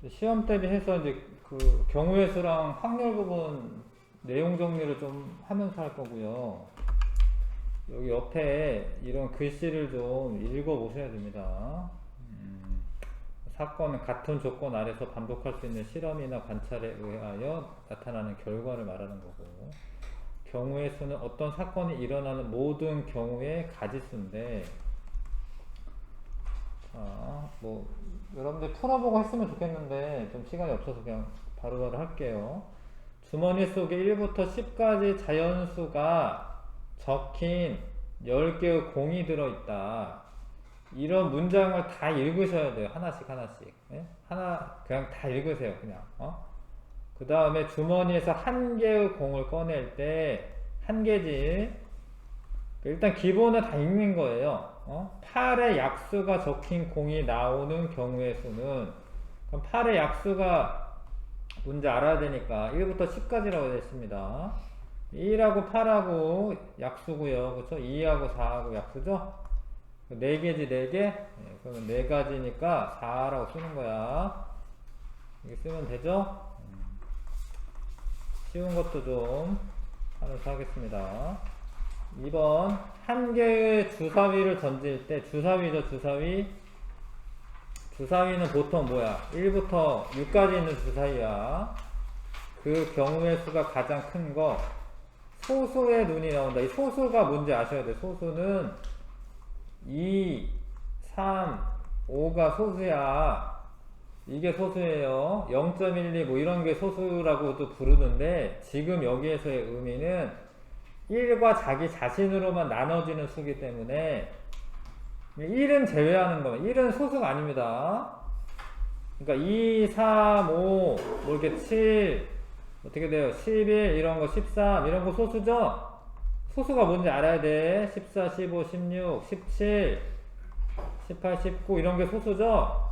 시험 대비해서 이제 그 경우의 수랑 확률 부분 내용 정리를 좀 하면서 할 거고요. 여기 옆에 이런 글씨를 좀 읽어 보셔야 됩니다. 사건은 같은 조건 아래서 반복할 수 있는 실험이나 관찰에 의하여 나타나는 결과를 말하는 거고, 경우의 수는 어떤 사건이 일어나는 모든 경우의 가지수인데, 뭐 여러분들 풀어보고 했으면 좋겠는데 좀 시간이 없어서 그냥 바로바로 할게요. 주머니 속에 1부터 10까지 자연수가 적힌 10개의 공이 들어있다. 이런 문장을 다 읽으셔야 돼요. 하나씩 하나씩. 예? 하나 그냥 다 읽으세요. 그냥. 그 다음에 주머니에서 한 개의 공을 꺼낼 때 한 개지. 일단 기본은 다 읽는 거예요. 8의 약수가 적힌 공이 나오는 경우의 수는, 그럼 8의 약수가 뭔지 알아야 되니까 1부터 10까지라고 되어 있습니다. 1하고 8하고 약수고요. 그렇죠? 2하고 4하고 약수죠? 4개지 4개? 네, 그러면 4가지니까 4라고 쓰는 거야. 이렇게 쓰면 되죠? 쉬운 것도 좀 하면서 하겠습니다. 2번, 한 개의 주사위를 던질 때, 주사위죠, 주사위. 주사위는 보통 뭐야? 1부터 6까지 있는 주사위야. 그 경우의 수가 가장 큰 거, 소수의 눈이 나온다. 이 소수가 뭔지 아셔야 돼. 소수는 2, 3, 5가 소수야. 이게 소수예요. 0.12 뭐 이런 게 소수라고도 부르는데, 지금 여기에서의 의미는 1과 자기 자신으로만 나눠지는 수기 때문에 1은 제외하는 거예요. 1은 소수가 아닙니다. 그러니까 2, 3, 5, 뭐 이렇게 7, 어떻게 돼요? 11, 이런 거 13, 이런 거 소수죠? 소수가 뭔지 알아야 돼. 14, 15, 16, 17, 18, 19, 이런 게 소수죠?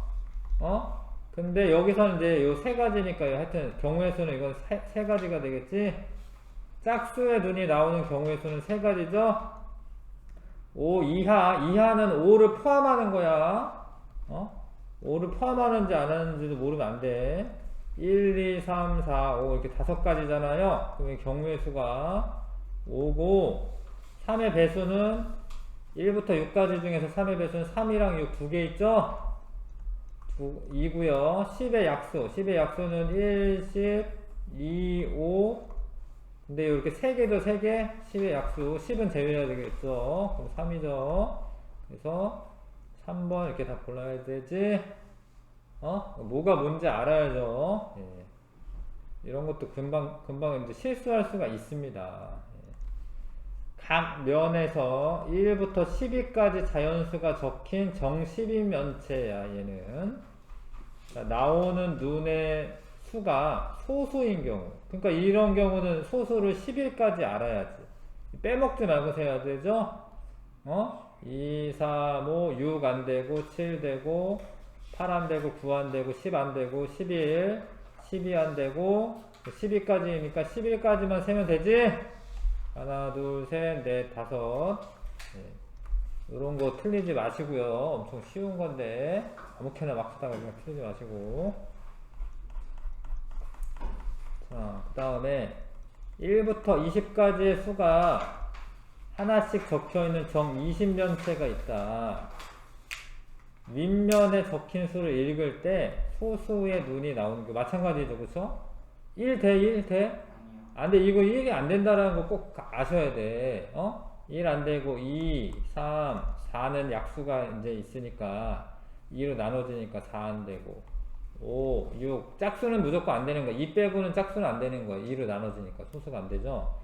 근데 여기서는 이제 요 세 가지니까요. 하여튼 경우의 수는 이건 세 가지가 되겠지? 짝수의 눈이 나오는 경우의 수는 세 가지죠? 5 이하는 5를 포함하는 거야. 5를 포함하는지 안 하는지도 모르면 안 돼. 1, 2, 3, 4, 5 이렇게 5가지잖아요. 그러면 경우의 수가 5고, 3의 배수는 1부터 6까지 중에서 3의 배수는 3이랑 6 두 개 있죠? 2고요. 10의 약수. 10의 약수는 1, 10, 2, 5. 근데 이렇게 3개도 3개. 10의 약수. 10은 제외해야 되겠죠. 그럼 3이죠. 그래서 3번 이렇게 다 골라야 되지. 뭐가 뭔지 알아야죠. 예. 이런 것도 금방 이제 실수할 수가 있습니다. 예. 각 면에서 1부터 12까지 자연수가 적힌 정12면체야, 얘는. 나오는 눈의 수가 소수인 경우. 그러니까 이런 경우는 소수를 10일까지 알아야지. 빼먹지 말고 세야 되죠? 2, 3, 5, 6 안 되고, 7 되고, 8 안 되고, 9 안 되고, 10 안 되고, 11, 12 안 되고, 12까지니까 11까지만 세면 되지? 하나, 둘, 셋, 넷, 다섯. 이런 거 틀리지 마시고요. 엄청 쉬운 건데 아무렇게나 막 쓰다가 그냥 틀리지 마시고. 자, 그 다음에 1부터 20까지의 수가 하나씩 적혀있는 정 20면체가 있다. 윗면에 적힌 수를 읽을 때 소수의 눈이 나오는 게 마찬가지죠. 그쵸? 1 대 1 대? 안 돼. 이거 1이 안 된다라는 거 꼭 아셔야 돼. 1 안 되고 2, 3, 4는 약수가 이제 있으니까 2로 나눠지니까 4 안 되고 5, 6 짝수는 무조건 안 되는 거야. 2 빼고는 짝수는 안 되는 거야. 2로 나눠지니까 소수가 안 되죠.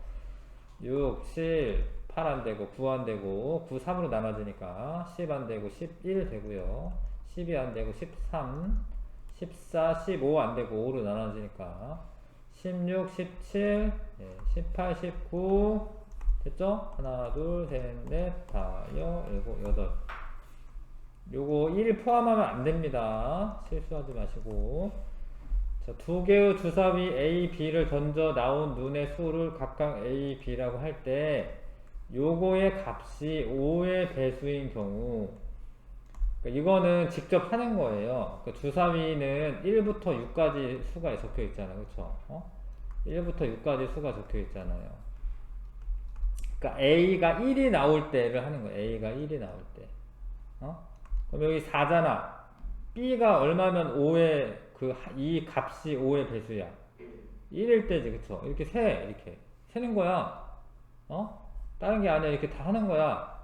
6, 7, 8 안 되고 9 안 되고 9, 3으로 나눠지니까 10 안 되고 11 되고요. 12 안 되고 13, 14, 15 안 되고 5로 나눠지니까 16, 17, 18, 19 됐죠? 하나, 둘, 셋, 넷, 다, 여, 일곱, 여덟. 요거 1 포함하면 안 됩니다. 실수하지 마시고. 자, 두 개의 주사위 A, B를 던져 나온 눈의 수를 각각 A, B라고 할 때, 요거의 값이 5의 배수인 경우, 그러니까 이거는 직접 하는 거예요. 그러니까 주사위는 1부터 6까지 수가 적혀 있잖아요. 그쵸? 1부터 6까지 수가 적혀 있잖아요. 그러니까 A가 1이 나올 때를 하는 거예요. A가 1이 나올 때. 그럼 여기 4잖아. B가 얼마면 5의 이 값이 5의 배수야. 1일 때지. 그쵸? 이렇게 이렇게. 세는 거야. 다른 게 아니야. 이렇게 다 하는 거야.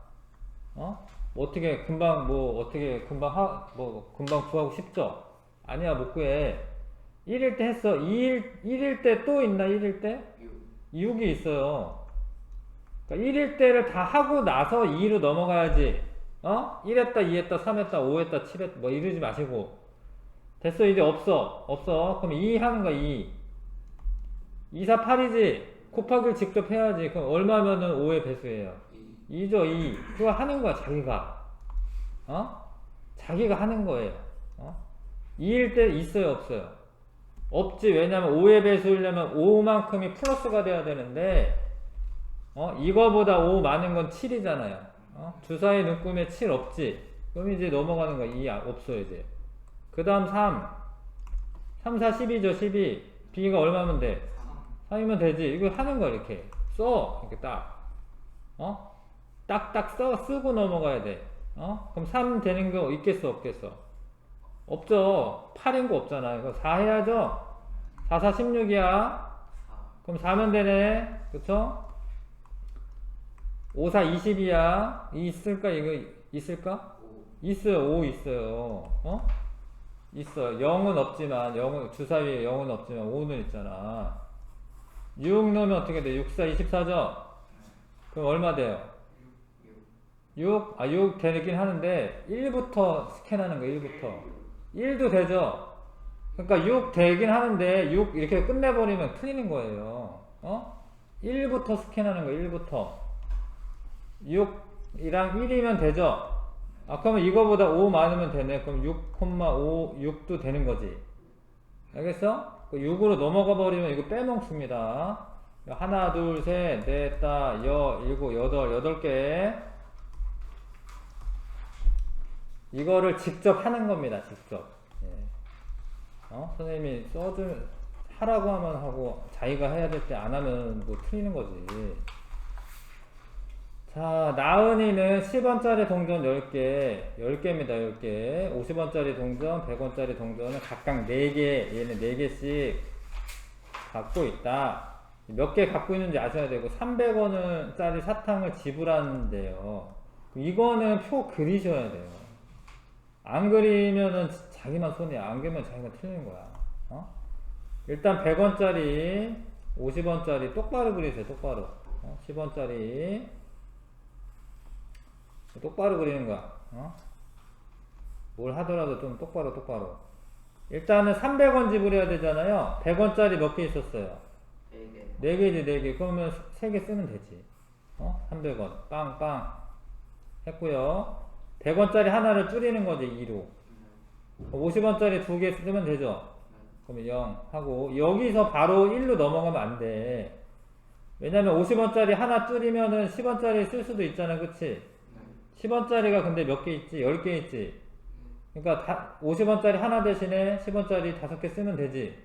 어떻게 금방 금방 구하고 싶죠? 아니야, 못 구해. 1일 때 했어. 1일 때 또 있나? 1일 때? 6이 있어요. 그러니까 1일 때를 다 하고 나서 2로 넘어가야지. 1 했다, 2 했다, 3 했다, 5 했다, 7 했다, 뭐 이러지 마시고. 됐어, 이제 없어. 그럼 2 하는 거야, 2. 2, 4, 8이지? 곱하기를 직접 해야지. 그럼 얼마면은 5의 배수예요? 2죠, 2. 그거 하는 거야, 자기가. 자기가 하는 거예요. 2일 때 있어요, 없어요? 없지. 왜냐면 5의 배수이려면 5만큼이 플러스가 돼야 되는데, 이거보다 5 많은 건 7이잖아요. 주사위 눈금에 7 없지. 그럼 이제 넘어가는 거야. 2 없어요, 이제. 그 다음 3. 3, 4, 12죠, 12. B가 얼마면 돼? 3이면 되지. 이거 하는 거야, 이렇게. 이렇게 딱. 딱딱 쓰고 넘어가야 돼. 그럼 3 되는 거 있겠어, 없겠어? 없죠. 8인 거 없잖아. 이거 4 해야죠? 4, 4, 16이야. 그럼 4면 되네. 그쵸? 5, 4, 20이야. 있을까? 이거 있을까? 있어요. 5 있어요. 있어. 0은 없지만, 주사위에 0은 없지만 5는 있잖아. 6 넣으면 어떻게 돼? 6, 4, 24죠? 그럼 얼마 돼요? 6? 6 되긴 하는데 1부터 스캔하는 거예요. 1부터 1도 되죠? 그러니까 6 되긴 하는데 6 이렇게 끝내버리면 틀리는 거예요. 1부터 스캔하는 거예요. 1부터 6이랑 1이면 되죠? 그러면 이거보다 5 많으면 되네. 그럼 6,5 6도 되는 거지. 알겠어? 6으로 넘어가 버리면 이거 빼먹습니다. 하나, 둘, 셋, 넷, 다, 일곱, 여덟 개. 이거를 직접 하는 겁니다. 직접. 선생님이 하라고 하면 하고, 자기가 해야 될 때 안 하면 뭐 틀리는 거지. 자, 나은이는 10원짜리 동전 10개, 10개입니다, 10개. 50원짜리 동전, 100원짜리 동전은 각각 4개, 얘는 4개씩 갖고 있다. 몇 개 갖고 있는지 아셔야 되고, 300원짜리 사탕을 지불하는데요. 이거는 표 그리셔야 돼요. 안 그리면은 자기만 손해야. 안 그리면 자기가 틀리는 거야. 일단 100원짜리, 50원짜리 똑바로 그리세요, 똑바로. 10원짜리. 똑바로 그리는 거야. 뭘 하더라도 좀 똑바로. 일단은 300원 지불해야 되잖아요. 100원짜리 몇 개 있었어요? 4개. 4개. 그러면 3개 쓰면 되지. 300원. 빵. 했고요. 100원짜리 하나를 줄이는 거지, 2로. 50원짜리 2개 쓰면 되죠? 그러면 0 하고, 여기서 바로 1로 넘어가면 안 돼. 왜냐면 50원짜리 하나 줄이면은 10원짜리 쓸 수도 있잖아, 그치? 10원짜리가 근데 몇 개 있지? 10개 있지? 그러니까 50원짜리 하나 대신에 10원짜리 5개 쓰면 되지?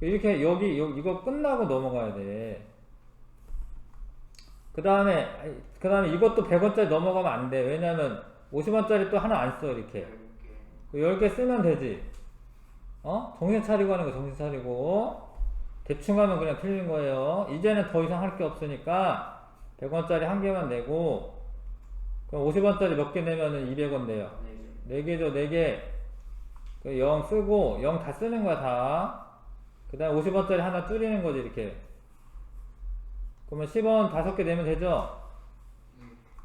이렇게 이거 끝나고 넘어가야 돼. 그 다음에 이것도 100원짜리 넘어가면 안 돼. 왜냐면 50원짜리 또 하나 안 써, 이렇게. 10개 쓰면 되지. 정신 차리고 하는 거, 정신 차리고. 대충 하면 그냥 틀린 거예요. 이제는 더 이상 할 게 없으니까 100원짜리 한 개만 내고, 그럼 50원짜리 몇 개 내면은 200원 돼요. 4개죠, 4개. 0 쓰고, 0 다 쓰는 거야, 다. 그 다음에 50원짜리 하나 줄이는 거지, 이렇게. 그러면 10원 5개 내면 되죠?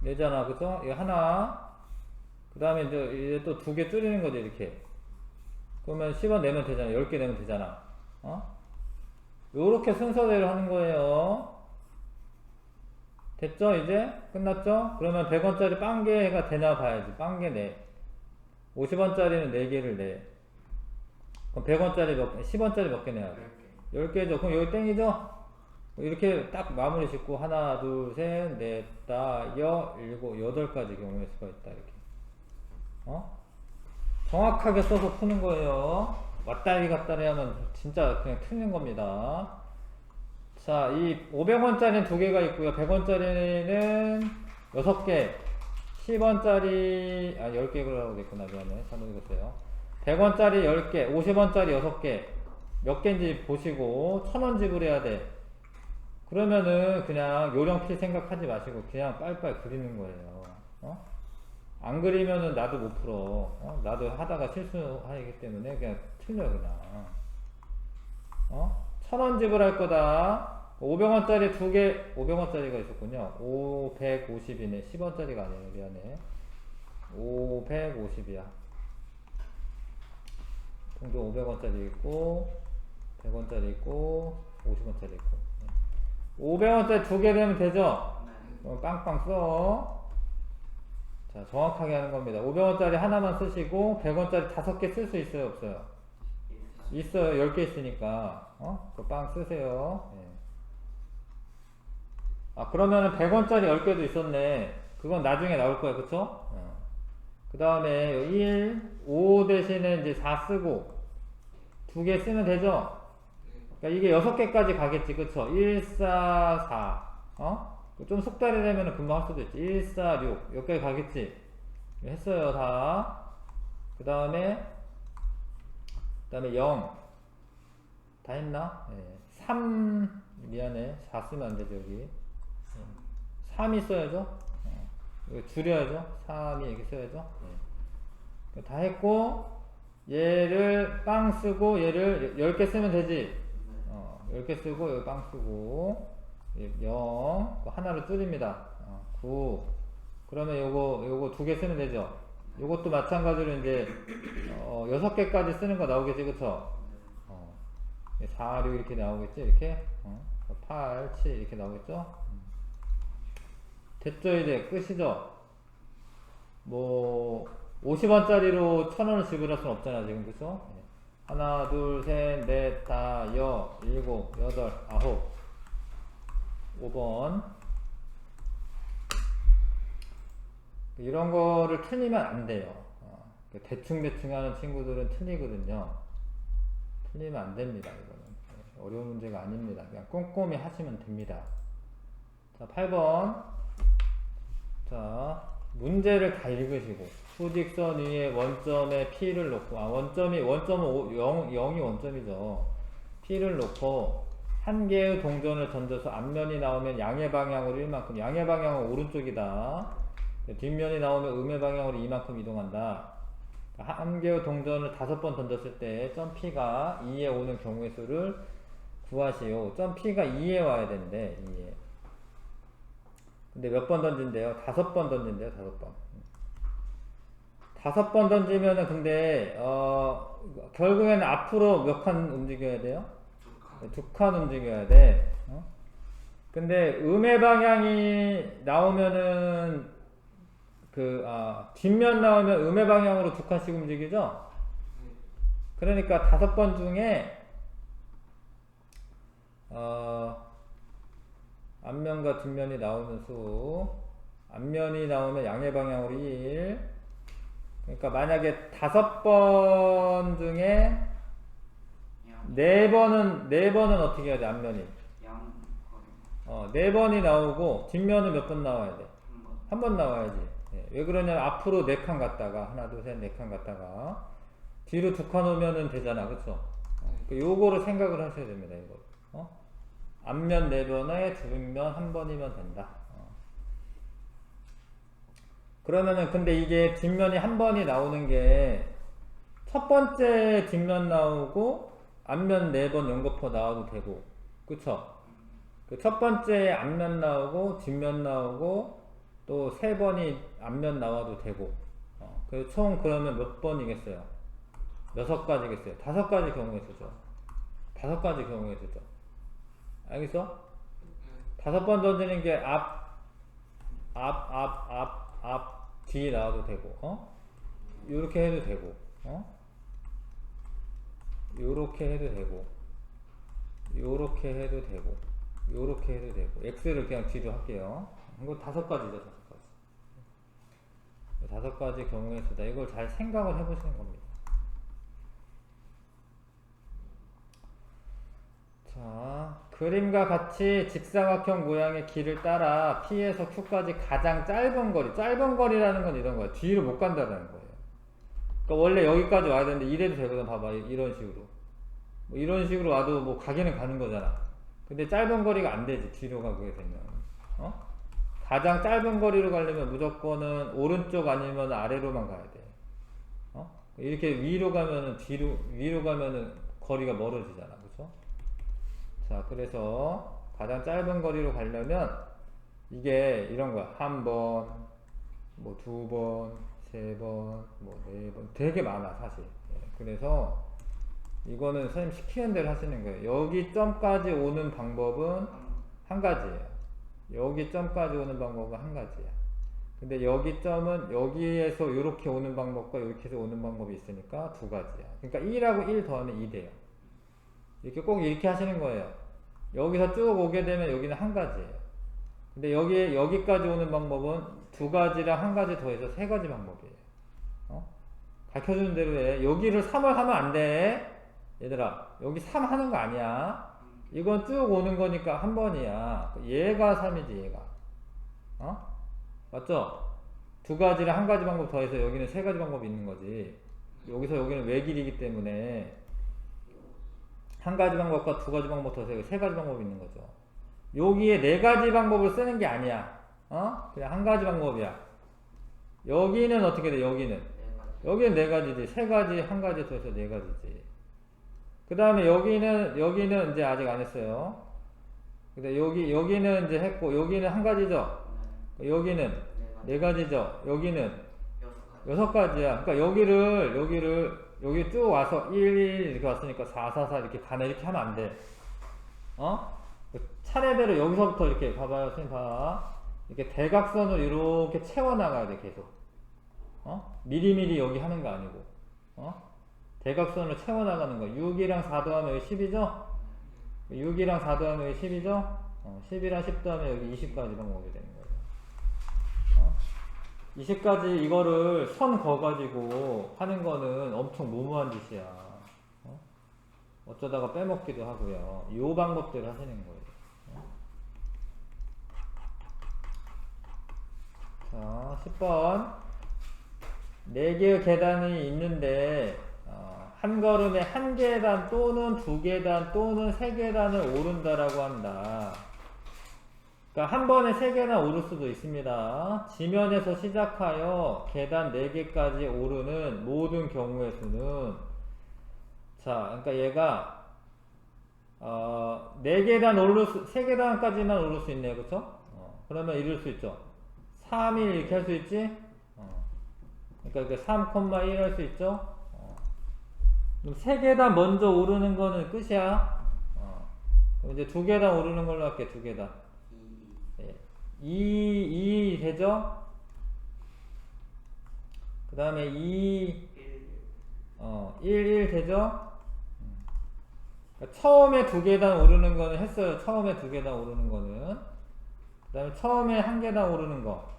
내잖아, 그쵸? 이거 하나. 그 다음에 이제 또 2개 줄이는 거지, 이렇게. 그러면 10원 내면 되잖아. 10개 내면 되잖아. 요렇게 순서대로 하는 거예요. 됐죠? 이제? 끝났죠? 그러면 100원짜리 빵개가 되나 봐야지. 빵개 내. 50원짜리는 4개를 내. 그럼 100원짜리 10원짜리 몇 개 내야 돼? 10개죠. 그럼 여기 땡이죠? 이렇게 딱 마무리 짓고, 하나, 둘, 셋, 넷, 다, 7, 8가지 경우의 수가 있다. 이렇게. 정확하게 써서 푸는 거예요. 왔다리 갔다리 하면 진짜 그냥 틀린 겁니다. 자, 이 500원짜리는 2개가 있고요. 100원짜리는 6개. 10원짜리, 10개 그러고 있구나. 미안해. 잘못 읽었어요. 100원짜리 10개, 50원짜리 6개. 몇 개인지 보시고, 1000원 지불해야 돼. 그러면은 그냥 요령필 생각하지 마시고, 그냥 빨리빨리 그리는 거예요. 안 그리면은 나도 못 풀어. 나도 하다가 실수하기 때문에 그냥 틀려, 그냥. 1000원 지불할 거다. 500원짜리 2개, 500원짜리가 있었군요. 550이네. 10원짜리가 아니네. 미안해. 550이야. 동전 500원짜리 있고, 100원짜리 있고, 50원짜리 있고. 500원짜리 2개 되면 되죠? 빵빵 써. 자, 정확하게 하는 겁니다. 500원짜리 하나만 쓰시고, 100원짜리 5개 쓸 수 있어요? 없어요? 있어요. 10개 있으니까. 그 빵 쓰세요. 예. 그러면은 100원짜리 10개도 있었네. 그건 나중에 나올 거야. 그쵸? 그 다음에 1, 5 대신에 이제 4 쓰고 2개 쓰면 되죠? 그러니까 이게 6개까지 가겠지. 그쵸? 1, 4, 4. 좀 숙달이 되면 금방 할 수도 있지. 1, 4, 6. 여기까지 가겠지? 했어요. 다. 그 다음에 0. 다 했나? 네. 3. 미안해. 4 쓰면 안 되죠, 여기. 3이 써야죠. 줄여야죠. 3이 이렇게 써야죠. 네. 다 했고, 얘를 빵 쓰고, 얘를 10개 쓰면 되지. 10개 쓰고, 여기 빵 쓰고, 0. 하나를 줄입니다. 9. 그러면 요거 2개 쓰면 되죠. 요것도 마찬가지로 이제, 6개까지 쓰는 거 나오겠지, 그쵸? 4, 6 이렇게 나오겠지, 이렇게. 8, 7 이렇게 나오겠죠? 됐죠, 이제 끝이죠. 뭐 50원짜리로 1000원을 지불할 순 없잖아 지금. 그쵸? 하나 둘셋넷 다 여 일곱 여덟 아홉 5번. 이런 거를 틀리면 안 돼요. 대충 하는 친구들은 틀리거든요. 틀리면 안 됩니다. 이거는 어려운 문제가 아닙니다. 그냥 꼼꼼히 하시면 됩니다. 자, 8번. 자, 문제를 다 읽으시고, 수직선 위에 원점에 P를 놓고, 원점은 0이 원점이죠. P를 놓고, 한 개의 동전을 던져서 앞면이 나오면 양의 방향으로 1만큼, 양의 방향은 오른쪽이다. 뒷면이 나오면 음의 방향으로 이만큼 이동한다. 한 개의 동전을 5번 던졌을 때, 점 P가 2에 오는 경우의 수를 구하시오. 점 P가 2에 와야 되는데, 2에. 근데 몇 번 던진대요? 5번 던진대요. 5번. 5번 던지면은 근데 결국에는 앞으로 몇 칸 움직여야 돼요? 2칸 움직여야 돼. 근데 음의 방향이 나오면은 뒷면 나오면 음의 방향으로 2칸씩 움직이죠? 그러니까 5번 중에 앞면과 뒷면이 나오는 수, 앞면이 나오면 양의 방향으로 1. 그러니까 만약에 5번 중에 4번은 어떻게 해야 돼? 앞면이 4번이 나오고 뒷면은 몇 번 나와야 돼? 한 번 나와야지. 왜 그러냐면 앞으로 4칸 갔다가 하나 둘 셋 4칸 갔다가 뒤로 2칸 오면은 되잖아. 그쵸? 요거를 생각을 하셔야 됩니다. 이거. 앞면 4번에 뒷면 1번이면 된다. 그러면은 근데 이게 뒷면이 1번이 나오는 게 첫 번째 뒷면 나오고 앞면 4번 연거푸 나와도 되고, 그쵸? 그 첫 번째 앞면 나오고 뒷면 나오고 또 3번이 앞면 나와도 되고, 그 총 그러면 몇 번이겠어요? 6가지겠어요. 5가지 경우에 쓰죠. 5가지 경우에 쓰죠. 알겠어? 5번 던지는 게 앞, 뒤에 나와도 되고, 요렇게 해도 되고, 요렇게 해도 되고, 요렇게 해도 되고, 요렇게 해도 되고, X를 그냥 뒤로 할게요. 이거 5가지죠, 5가지. 5가지 경우에 쓰다. 이걸 잘 생각을 해보시는 겁니다. 그림과 같이 직사각형 모양의 길을 따라 P에서 Q까지 가장 짧은 거리. 짧은 거리라는 건 이런 거야. 뒤로 못 간다는 거예요. 그러니까 원래 여기까지 와야 되는데 이래도 되거든. 봐봐. 이런 식으로. 뭐 이런 식으로 와도 뭐 가기는 가는 거잖아. 근데 짧은 거리가 안 되지. 뒤로 가게 되면. 어? 가장 짧은 거리로 가려면 무조건은 오른쪽 아니면 아래로만 가야 돼. 어? 이렇게 위로 가면은 위로 가면은 거리가 멀어지잖아. 그쵸? 자, 그래서 가장 짧은 거리로 가려면 이게 이런 거야. 한 번, 뭐 두 번, 세 번, 뭐 네 번. 되게 많아, 사실. 예, 그래서 이거는 선생님 시키는 대로 하시는 거예요. 여기 점까지 오는 방법은 한 가지예요. 여기 점까지 오는 방법은 한 가지야. 근데 여기 점은 여기에서 이렇게 오는 방법과 이렇게 해서 오는 방법이 있으니까 두 가지야. 그러니까 1하고 1 더하면 2 돼요. 이렇게 꼭 이렇게 하시는 거예요. 여기서 쭉 오게 되면 여기는 한 가지예요. 근데 여기까지 오는 방법은 두 가지랑 한 가지 더해서 세 가지 방법이에요. 어? 가르쳐주는 대로 해. 여기를 3을 하면 안 돼. 얘들아, 여기 3 하는 거 아니야. 이건 쭉 오는 거니까 한 번이야. 얘가 3이지, 얘가. 어? 맞죠? 두 가지를 한 가지 방법 더해서 여기는 세 가지 방법이 있는 거지. 여기서 여기는 외길이기 때문에 한 가지 방법과 두 가지 방법 더해서 세 가지 방법이 있는 거죠. 여기에 네 가지 방법을 쓰는 게 아니야. 어? 그냥 한 가지 방법이야. 여기는 어떻게 돼? 여기는 네 가지지. 세 가지, 한 가지 더해서 네 가지지. 그 다음에 여기는 이제 아직 안 했어요. 근데 여기는 이제 했고, 여기는 한 가지죠? 여기는 네 가지죠? 여기는 여섯 가지야. 그러니까 여기 쭉 와서 1, 1 이렇게 왔으니까 4, 4, 4 이렇게 가네. 이렇게 하면 안 돼. 어? 차례대로 여기서부터 이렇게 봐봐요. 선생님 봐. 이렇게 대각선으로 이렇게 채워나가야 돼, 계속. 어? 미리미리 여기 하는 거 아니고. 어? 대각선으로 채워나가는 거. 6이랑 4 더하면 여기 10이죠? 6이랑 4 더하면 여기 10이죠? 10이랑 10 더하면 여기 20까지 방법이 되는 거예요. 20까지 이거를 선 그어가지고 하는 거는 엄청 무모한 짓이야. 어쩌다가 빼먹기도 하고요. 이 방법대로 하시는 거예요. 자, 10번. 4개의 계단이 있는데 한 걸음에 한 계단 또는 두 계단 또는 세 계단을 오른다라고 한다. 그러니까 한 번에 세 계단 오를 수도 있습니다. 지면에서 시작하여 계단 4개까지 오르는 모든 경우의 수는, 자, 그러니까 얘가 4계단 3계단까지만 오를 수 있네요. 그쵸? 그러면 이럴 수 있죠. 3, 1 이렇게 할 수 있지? 그러니까 3,1 할 수 있죠? 그럼 3계단 먼저 오르는 거는 끝이야. 그럼 이제 2계단 오르는 걸로 할게. 2계단. 2 되죠? 그 다음에 1 되죠? 그러니까 처음에 2계단 오르는 거는 했어요. 처음에 2계단 오르는 거는. 그 다음에 처음에 1계단 오르는 거.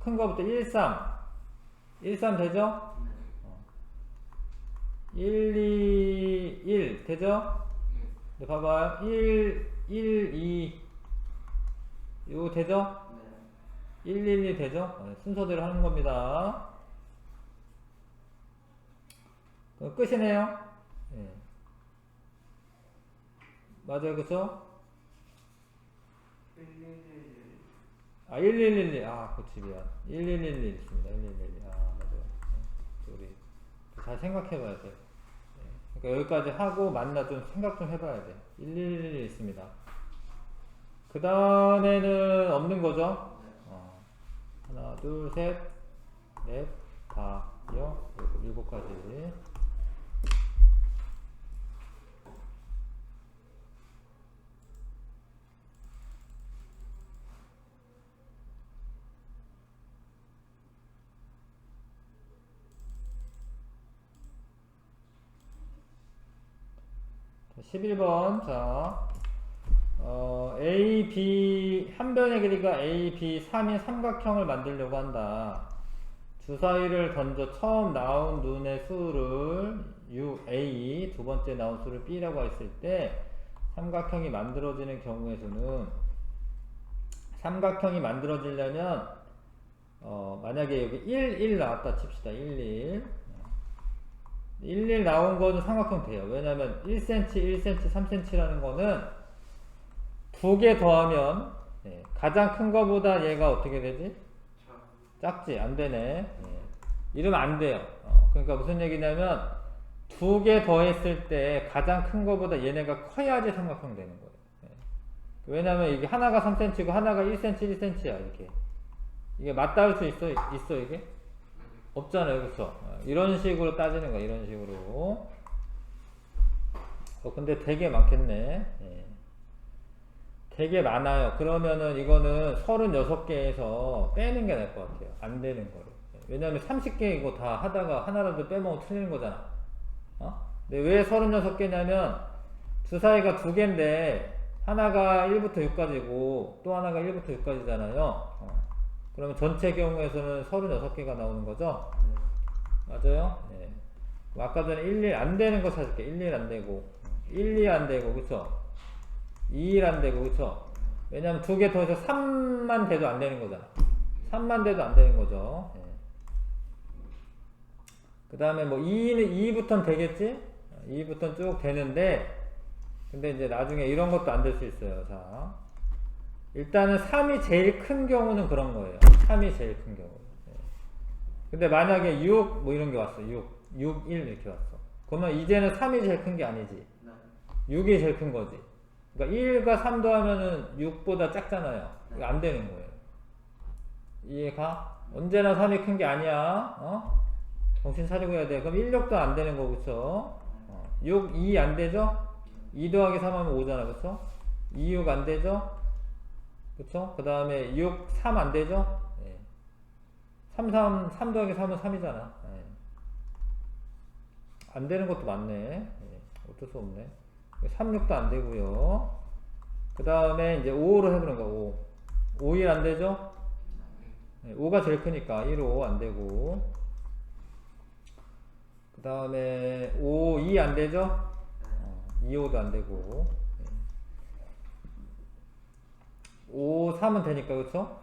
큰 거부터 1, 3 되죠? 1, 2, 1 되죠? 네, 봐봐요. 1, 2 이거 되죠? 1, 1, 2 되죠? 순서대로 하는 겁니다. 그럼 끝이네요. 네. 맞아요, 그쵸? 1111. 그치, 미안. 1111 있습니다. 1111. 맞아요. 우리 잘 생각해봐야 돼. 그러니까 여기까지 하고 좀 생각 좀 해봐야 돼. 1111 있습니다. 그 다음에는 없는 거죠? 하나, 둘, 셋, 넷, 다, 일곱 가지. 11번. 자, A, B, 한 변의 길이가 A, B, 3인 삼각형을 만들려고 한다. 주사위를 던져 처음 나온 눈의 수를 A, 두 번째 나온 수를 B라고 했을 때 삼각형이 만들어지는 경우에서는 삼각형이 만들어지려면 만약에 여기 1 나왔다 칩시다. 1 나온 거는 삼각형 돼요. 왜냐면 1cm, 1cm, 3cm라는 거는 두 개 더하면 가장 큰 거보다 얘가 어떻게 되지? 작지? 안 되네. 이러면 안 돼요. 그러니까 무슨 얘기냐면 두 개 더했을 때 가장 큰 거보다 얘네가 커야지 삼각형 되는 거예요. 왜냐면 이게 하나가 3cm고 하나가 1cm, 1cm야. 이게 맞닿을 수 있어 이게? 없잖아요. 그쵸? 이런 식으로 따지는 거야. 이런 식으로. 근데 되게 많겠네. 되게 많아요. 그러면은 이거는 36개에서 빼는 게 나을 것 같아요. 안 되는 거를. 왜냐면 30개 이거 다 하다가 하나라도 빼먹으면 틀리는 거잖아. 근데 왜 36개냐면 주사위가 두 개인데 하나가 1부터 6까지고 또 하나가 1부터 6까지잖아요. 그러면 전체 경우에서는 36개가 나오는 거죠? 맞아요? 네. 아까 전에 1, 안 되는 거 찾을게. 1, 안 되고 1, 안 되고 그쵸? 2, 안 되고 그쵸? 왜냐면 두 개 더해서 3만 돼도 안 되는 거잖아. 3만 돼도 안 되는 거죠. 네. 그 다음에 뭐 2부터는 되겠지? 2부터는 쭉 되는데 근데 이제 나중에 이런 것도 안 될 수 있어요. 자, 일단은 3이 제일 큰 경우는 그런 거예요. 3이 제일 큰 경우. 근데 만약에 6 뭐 이런 게 왔어. 6, 1 이렇게 왔어. 그러면 이제는 3이 제일 큰 게 아니지. 6이 제일 큰 거지. 그러니까 1과 3 더하면은 6보다 작잖아요. 이거 안 되는 거예요. 이해가? 언제나 3이 큰 게 아니야. 정신 차리고 해야 돼. 그럼 1력도 안 되는 거, 그쵸? 6, 2 안 되죠? 2 더하기 3 하면 5잖아, 그쵸? 2, 6 안 되죠? 그쵸? 그 다음에 6, 3 안 되죠? 3 더하기 3은 3이잖아. 안 되는 것도 많네. 어쩔 수 없네. 3, 6도 안 되고요. 그 다음에 이제 5로 해보는 거, 5, 1 안 되죠? 5가 제일 크니까 1, 5 안 되고. 그 다음에 5, 2 안 되죠? 2, 5도 안 되고. 5, 3은 되니까, 그쵸?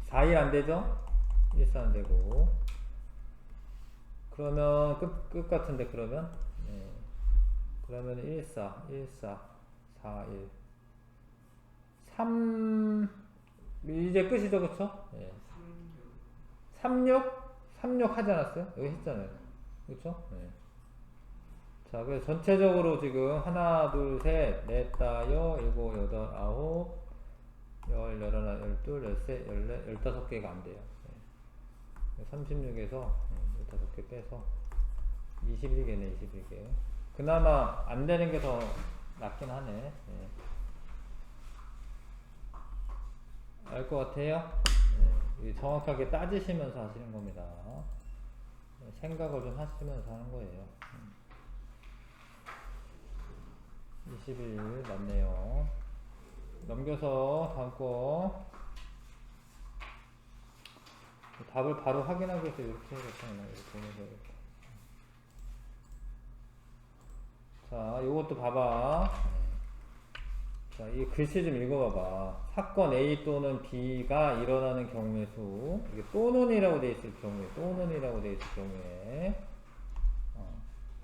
4, 1 안 되죠? 1, 4 안 되고. 그러면, 끝 같은데, 그러면? 그러면 1, 4, 1, 4, 4, 1. 3, 이제 끝이죠, 그쵸? 3, 6? 3, 6 하지 않았어요? 여기 했잖아요. 그쵸? 자, 그래서 전체적으로 지금 하나, 둘, 셋, 넷, 다섯, 일곱, 여덟, 아홉, 열, 열하나, 열둘, 열셋, 열넷, 15개가 안 돼요. 36에서 15개 빼서 21개네, 21개. 그나마 안 되는 게 더 낫긴 하네. 알 것 같아요? 정확하게 따지시면서 하시는 겁니다. 생각을 좀 하시면서 하는 거예요. 21 맞네요. 넘겨서 다음 거 답을 바로 확인하기 위해서 이렇게 해야겠다. 이렇게. 자, 요것도 봐봐. 자, 이 글씨 좀 읽어봐봐. 사건 A 또는 B가 일어나는 경우의 수. 이게 또는이라고 돼 있을 경우에,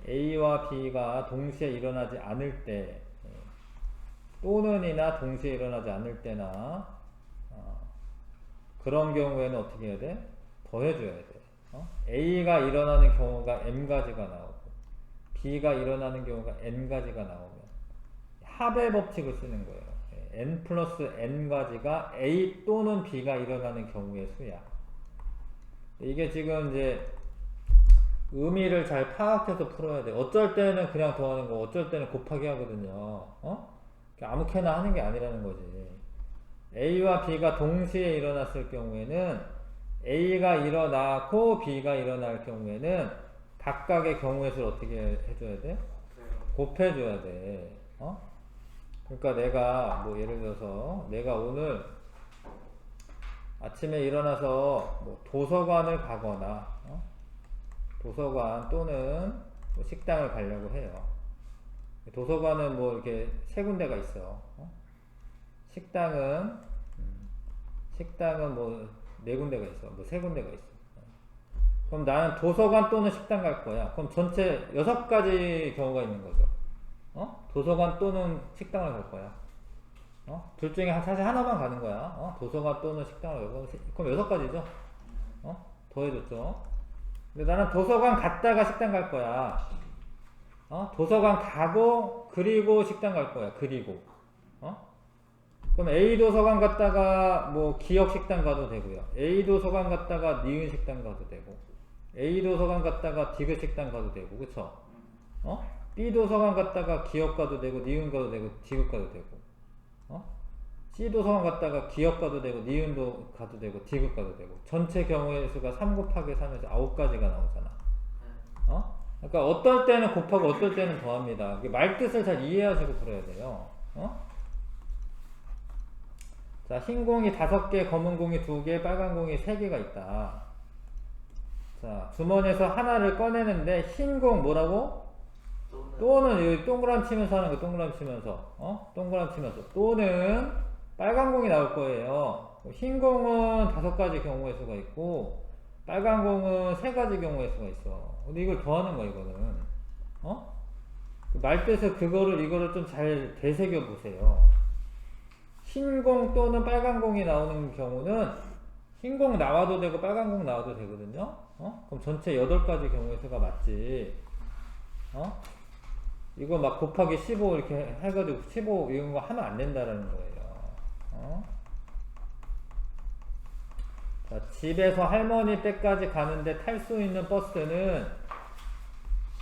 A와 B가 동시에 일어나지 않을 때, 또는이나 동시에 일어나지 않을 때나, 그런 경우에는 어떻게 해야 돼? 더해줘야 돼. A가 일어나는 경우가 M가지가 나오고, B가 일어나는 경우가 N가지가 나오면, 합의 법칙을 쓰는 거예요. N 플러스 N가지가 A 또는 B가 일어나는 경우의 수야. 이게 지금 이제 의미를 잘 파악해서 풀어야 돼. 어쩔 때는 그냥 더하는 거, 어쩔 때는 곱하기 하거든요. 아무렇게나 하는 게 아니라는 거지. A와 B가 동시에 일어났을 경우에는 A가 일어나고 B가 일어날 경우에는 각각의 경우의 수를 어떻게 해줘야 돼? 곱해줘야 돼. 그러니까 내가 뭐 예를 들어서 내가 오늘 아침에 일어나서 뭐 도서관을 가거나 도서관 또는 뭐 식당을 가려고 해요. 도서관은 뭐 이렇게 세 군데가 있어. 식당은 뭐 네 군데가 있어. 뭐 세 군데가 있어. 그럼 나는 도서관 또는 식당 갈 거야. 그럼 전체 6가지 경우가 있는 거죠. 도서관 또는 식당을 갈 거야. 둘 중에 사실 하나만 가는 거야. 도서관 또는 식당을 가고. 그럼 6가지죠. 더해줬죠. 근데 나는 도서관 갔다가 식당 갈 거야. 도서관 가고 그리고 식당 갈 거야. 그리고 그럼 A 도서관 갔다가 뭐 기억 식당 가도 되고요. A 도서관 갔다가 니은 식당 가도 되고, A 도서관 갔다가 디귿 식당 가도 되고, 그쵸? B 도서관 갔다가 기억 가도 되고, 니은 가도 되고, 디귿 가도 되고, C 도서관 갔다가 기억 가도 되고, 니은도 가도 되고, 디귿 가도 되고. 전체 경우의 수가 3 곱하기 3에서 9가지가 나오잖아. 그러니까 어떨 때는 곱하고 어떨 때는 더합니다. 말 뜻을 잘 이해하시고 들어야 돼요. 자, 흰 공이 5개, 검은 공이 2개, 빨간 공이 3개가 있다. 자, 주머니에서 하나를 꺼내는데 흰 공 뭐라고? 또는 여기 동그라미 치면서 하는 거, 동그라미 치면서. 동그라미 치면서. 또는 빨간 공이 나올 거예요. 흰 공은 5가지 경우의 수가 있고, 빨간 공은 3가지 경우의 수가 있어. 근데 이걸 더하는 거야, 이거는. 말뜻을 이거를 좀 잘 되새겨 보세요. 흰 공 또는 빨간 공이 나오는 경우는 흰 공 나와도 되고 빨간 공 나와도 되거든요. 그럼 전체 8가지 경우의 수가 맞지. 이거 막 곱하기 15 이렇게 해가지고 15 이런 거 하면 안 된다라는 거예요. 자, 집에서 할머니 댁까지 가는데 탈 수 있는 버스는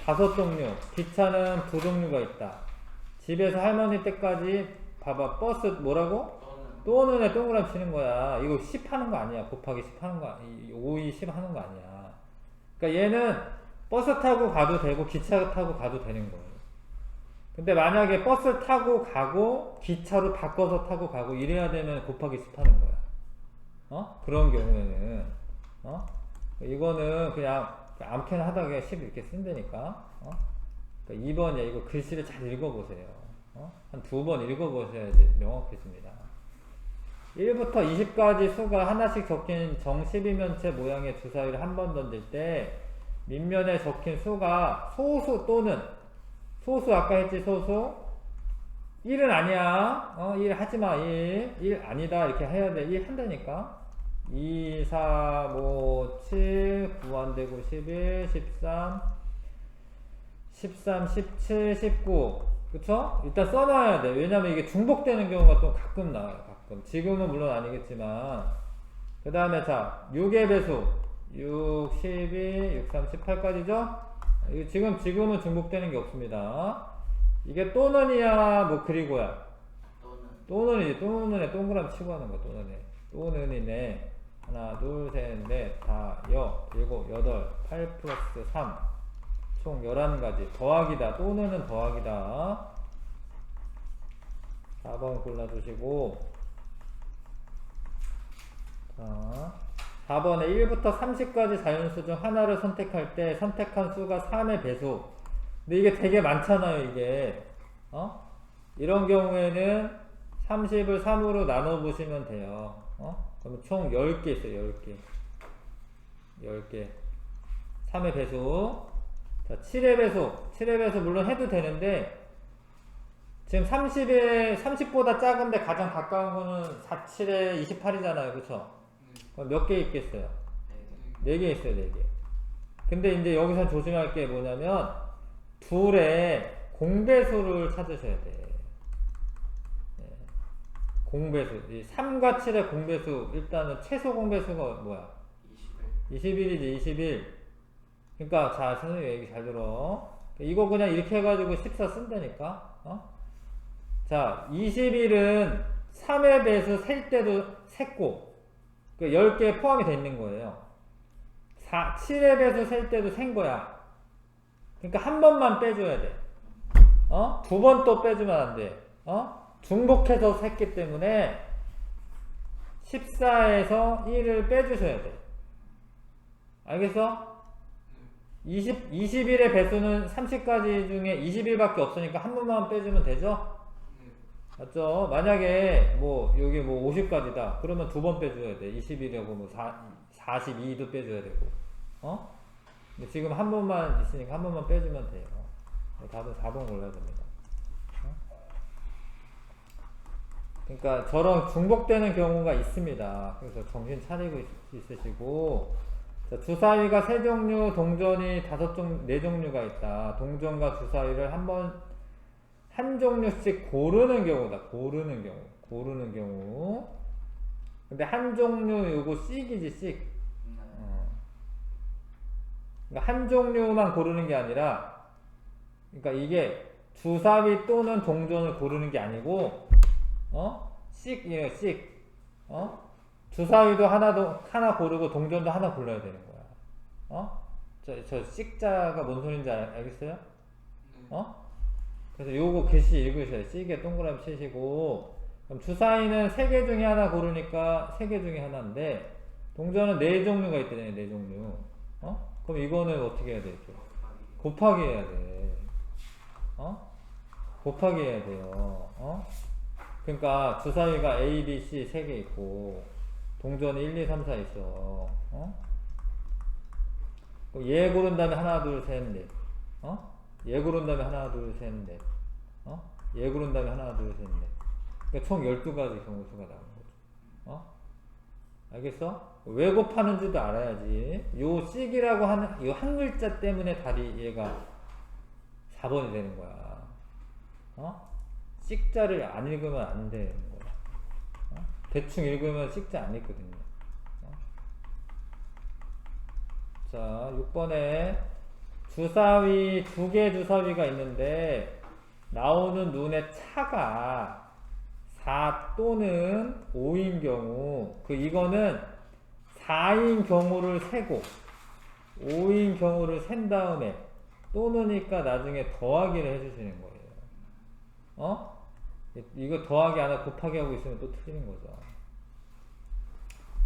5종류, 기차는 2종류가 있다. 집에서 할머니 댁까지 봐봐, 버스 뭐라고? 또는에 동그라미 치는 거야. 이거 10 하는 거 아니야. 곱하기 10 하는 거, 5, 2, 10 하는 거 아니야. 그러니까 얘는 버스 타고 가도 되고 기차 타고 가도 되는 거예요. 근데 만약에 버스 타고 가고 기차로 바꿔서 타고 가고 이래야 되면 곱하기 10 하는 거야. 그런 경우에는 이거는 그냥 아무렇게나 하다가 10 이렇게 쓴다니까. 그러니까 2번이야. 이거 글씨를 잘 읽어보세요. 한 2번 읽어보셔야지 명확해집니다. 1부터 20까지 수가 하나씩 적힌 정 12면체 모양의 주사위를 한 번 던질 때 밑면에 적힌 수가 소수 또는 소수 아까 했지 소수 1은 아니야. 1 하지마. 1 아니다 이렇게 해야 돼. 1 한다니까. 2, 4, 5, 7 9 안되고 11, 13 13, 17, 19 그쵸? 일단 써놔야 돼. 왜냐면 이게 중복되는 경우가 또 가끔 나와요. 가끔. 지금은 물론 아니겠지만. 그 다음에 자, 6의 배수. 6, 12, 6, 3, 18까지죠? 지금은 중복되는 게 없습니다. 이게 또는이야, 뭐 그리고야. 또는이지. 또는에 동그라미 치고 하는 거, 또는에. 또는이네. 하나, 둘, 셋, 넷, 다, 여, 일곱, 여덟, 8 플러스 3. 총 11가지. 더하기다. 또는 더하기다. 4번 골라주시고. 자, 4번에 1부터 30까지 자연수 중 하나를 선택할 때 선택한 수가 3의 배수. 근데 이게 되게 많잖아요, 이게. 이런 경우에는 30을 3으로 나눠보시면 돼요. 그러면 총 10개 있어요, 10개. 10개. 3의 배수. 자, 7의 배수. 7의 배수 물론 해도 되는데, 지금 30보다 작은데 가장 가까운 거는 4, 7에 28이잖아요. 그쵸? 그럼 몇 개 있겠어요? 4개 있어요, 4개. 근데 이제 여기서 조심할 게 뭐냐면, 둘의 공배수를 찾으셔야 돼. 공배수. 3과 7의 공배수. 일단은 최소 공배수가 뭐야? 21이지, 21. 그러니까 자, 선생님 얘기 잘 들어. 이거 그냥 이렇게 해가지고 14 쓴다니까. 자, 21은 3의 배수 셀 때도 셌고, 그 10개 포함이 돼 있는 거예요. 7의 배수 셀 때도 센 거야. 그러니까 한 번만 빼줘야 돼. 2번 또 빼주면 안 돼. 중복해서 셌기 때문에 14에서 1을 빼주셔야 돼. 알겠어? 20일의 배수는 30가지 중에 20일밖에 없으니까 한 번만 빼주면 되죠? 맞죠? 만약에 뭐 여기 뭐 50가지다 그러면 두 번 빼줘야 돼. 20일이고 뭐 42도 빼줘야 되고. 근데 지금 한 번만 있으니까 한 번만 빼주면 돼요. 답은 4번 골라야 됩니다. 그러니까 저런 중복되는 경우가 있습니다. 그래서 정신 차리고 있으시고, 자, 주사위가 3종류, 동전이 4종류가 있다. 동전과 주사위를 한 종류씩 고르는 경우다. 고르는 경우. 근데 한 종류 요거 씩이지, 씩. 그러니까 한 종류만 고르는 게 아니라, 그러니까 이게 주사위 또는 동전을 고르는 게 아니고, 씩이에요, 씩. 주사위도 하나 고르고 동전도 하나 골라야 되는 거야. 저 씩자가 뭔 소린지 알겠어요? 그래서 요거 글씨 읽으셔야 돼요. 씩에 동그라미 치시고, 그럼 주사위는 3개 중에 하나 고르니까 3개 중에 하나인데, 동전은 4종류가 있대요, 4종류. 그럼 이거는 어떻게 해야 되죠? 곱하기 해야 돼. 곱하기 해야 돼요. 그러니까 주사위가 A, B, C 3개 있고 동전이 1, 2, 3, 4 있어. 얘 고른 다음에 하나, 둘, 셋, 넷. 얘 고른 다음에 하나, 둘, 셋, 넷. 얘 고른 다음에 하나, 둘, 셋, 넷. 그러니까 총 12가지 경우수가 나오는 거죠. 알겠어? 왜 곱하는지도 알아야지. 요 씩이라고 하는 요 한 글자 때문에 답이 얘가 4번이 되는 거야. 씩자를 안 읽으면 안 되는 거야. 대충 읽으면 씩자 안 읽거든요. 자, 6번에 주사위, 2개 주사위가 있는데 나오는 눈의 차가 4 또는 5인 경우, 이거는 4인 경우를 세고 5인 경우를 센 다음에 또는이니까 나중에 더하기를 해주시는 거예요. 이거 더하기 안 하고 곱하기 하고 있으면 또 틀리는 거죠.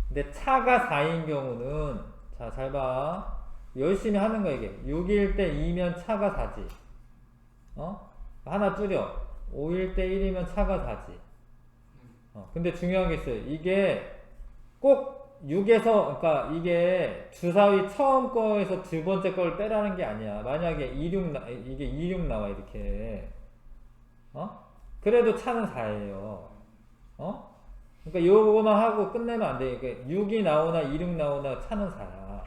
근데 차가 4인 경우는, 자, 잘 봐. 열심히 하는 거야, 이게. 6일 때 2면 차가 4지. 하나 줄여. 5일 때 1이면 차가 4지. 근데 중요한 게 있어요. 이게 꼭 6에서, 그러니까 이게 주사위 처음 거에서 두 번째 걸 빼라는 게 아니야. 만약에 이게 26 나와, 이렇게. 그래도 차는 4예요. 그러니까 요거만 하고 끝내면 안 돼. 그러니까 6이 나오나 26 나오나 차는 4야.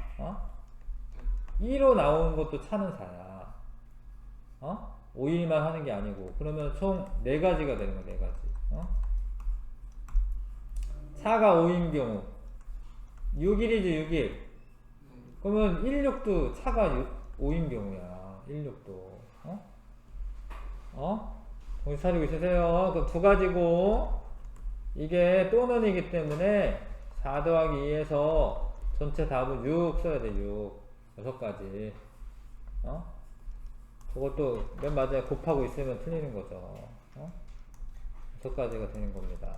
2로 나오는 것도 차는 4야. 5일만 하는 게 아니고. 그러면 총 4가지가 되는 거야, 4가지. 차가 5인 경우. 6일이지, 6일. 그러면 16도 차가 5인 경우야. 16도. 정신 차리고 있으세요. 그럼 2가지고, 이게 또는이기 때문에 4 더하기 2에서 전체 답은 6 써야 돼, 6. 6가지. 그것도 맨 마지막에 곱하고 있으면 틀리는 거죠. 6가지가 되는 겁니다.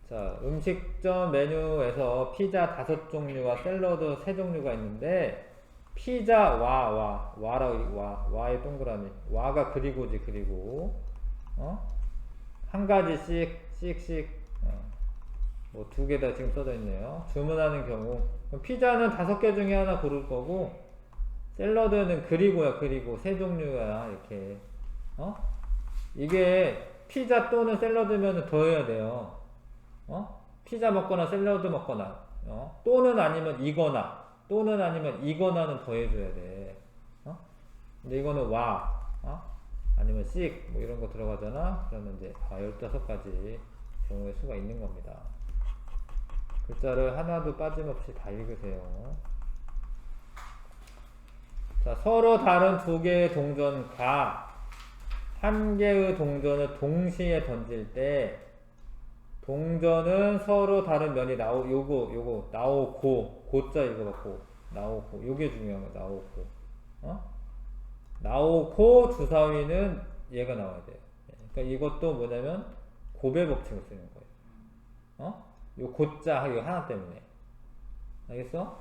자, 음식점 메뉴에서 피자 5종류와 샐러드 3종류가 있는데, 피자 와의 동그라미. 와가 그리고지, 그리고. 한 가지씩, 뭐 2개 다 지금 써져 있네요. 주문하는 경우. 그럼 피자는 5개 중에 하나 고를 거고, 샐러드는 그리고야, 그리고 3종류야, 이렇게. 이게 피자 또는 샐러드면 더 해야 돼요. 피자 먹거나 샐러드 먹거나, 또는 아니면 또는 아니면 이거나는 더 해줘야 돼. 근데 이거는 아니면 뭐 이런 거 들어가잖아? 그러면 이제 15가지 경우의 수가 있는 겁니다. 글자를 하나도 빠짐없이 다 읽으세요. 자, 서로 다른 2개의 동전과 1개의 동전을 동시에 던질 때, 동전은 서로 다른 면이 요거 나오고, 고자 읽어봐, 나오고. 요게 중요한 거야, 나오고. 나오고 주사위는 얘가 나와야 돼요. 그러니까 이것도 뭐냐면 곱의 법칙을 쓰는 거예요. 요 고자 이거 하나 때문에. 알겠어?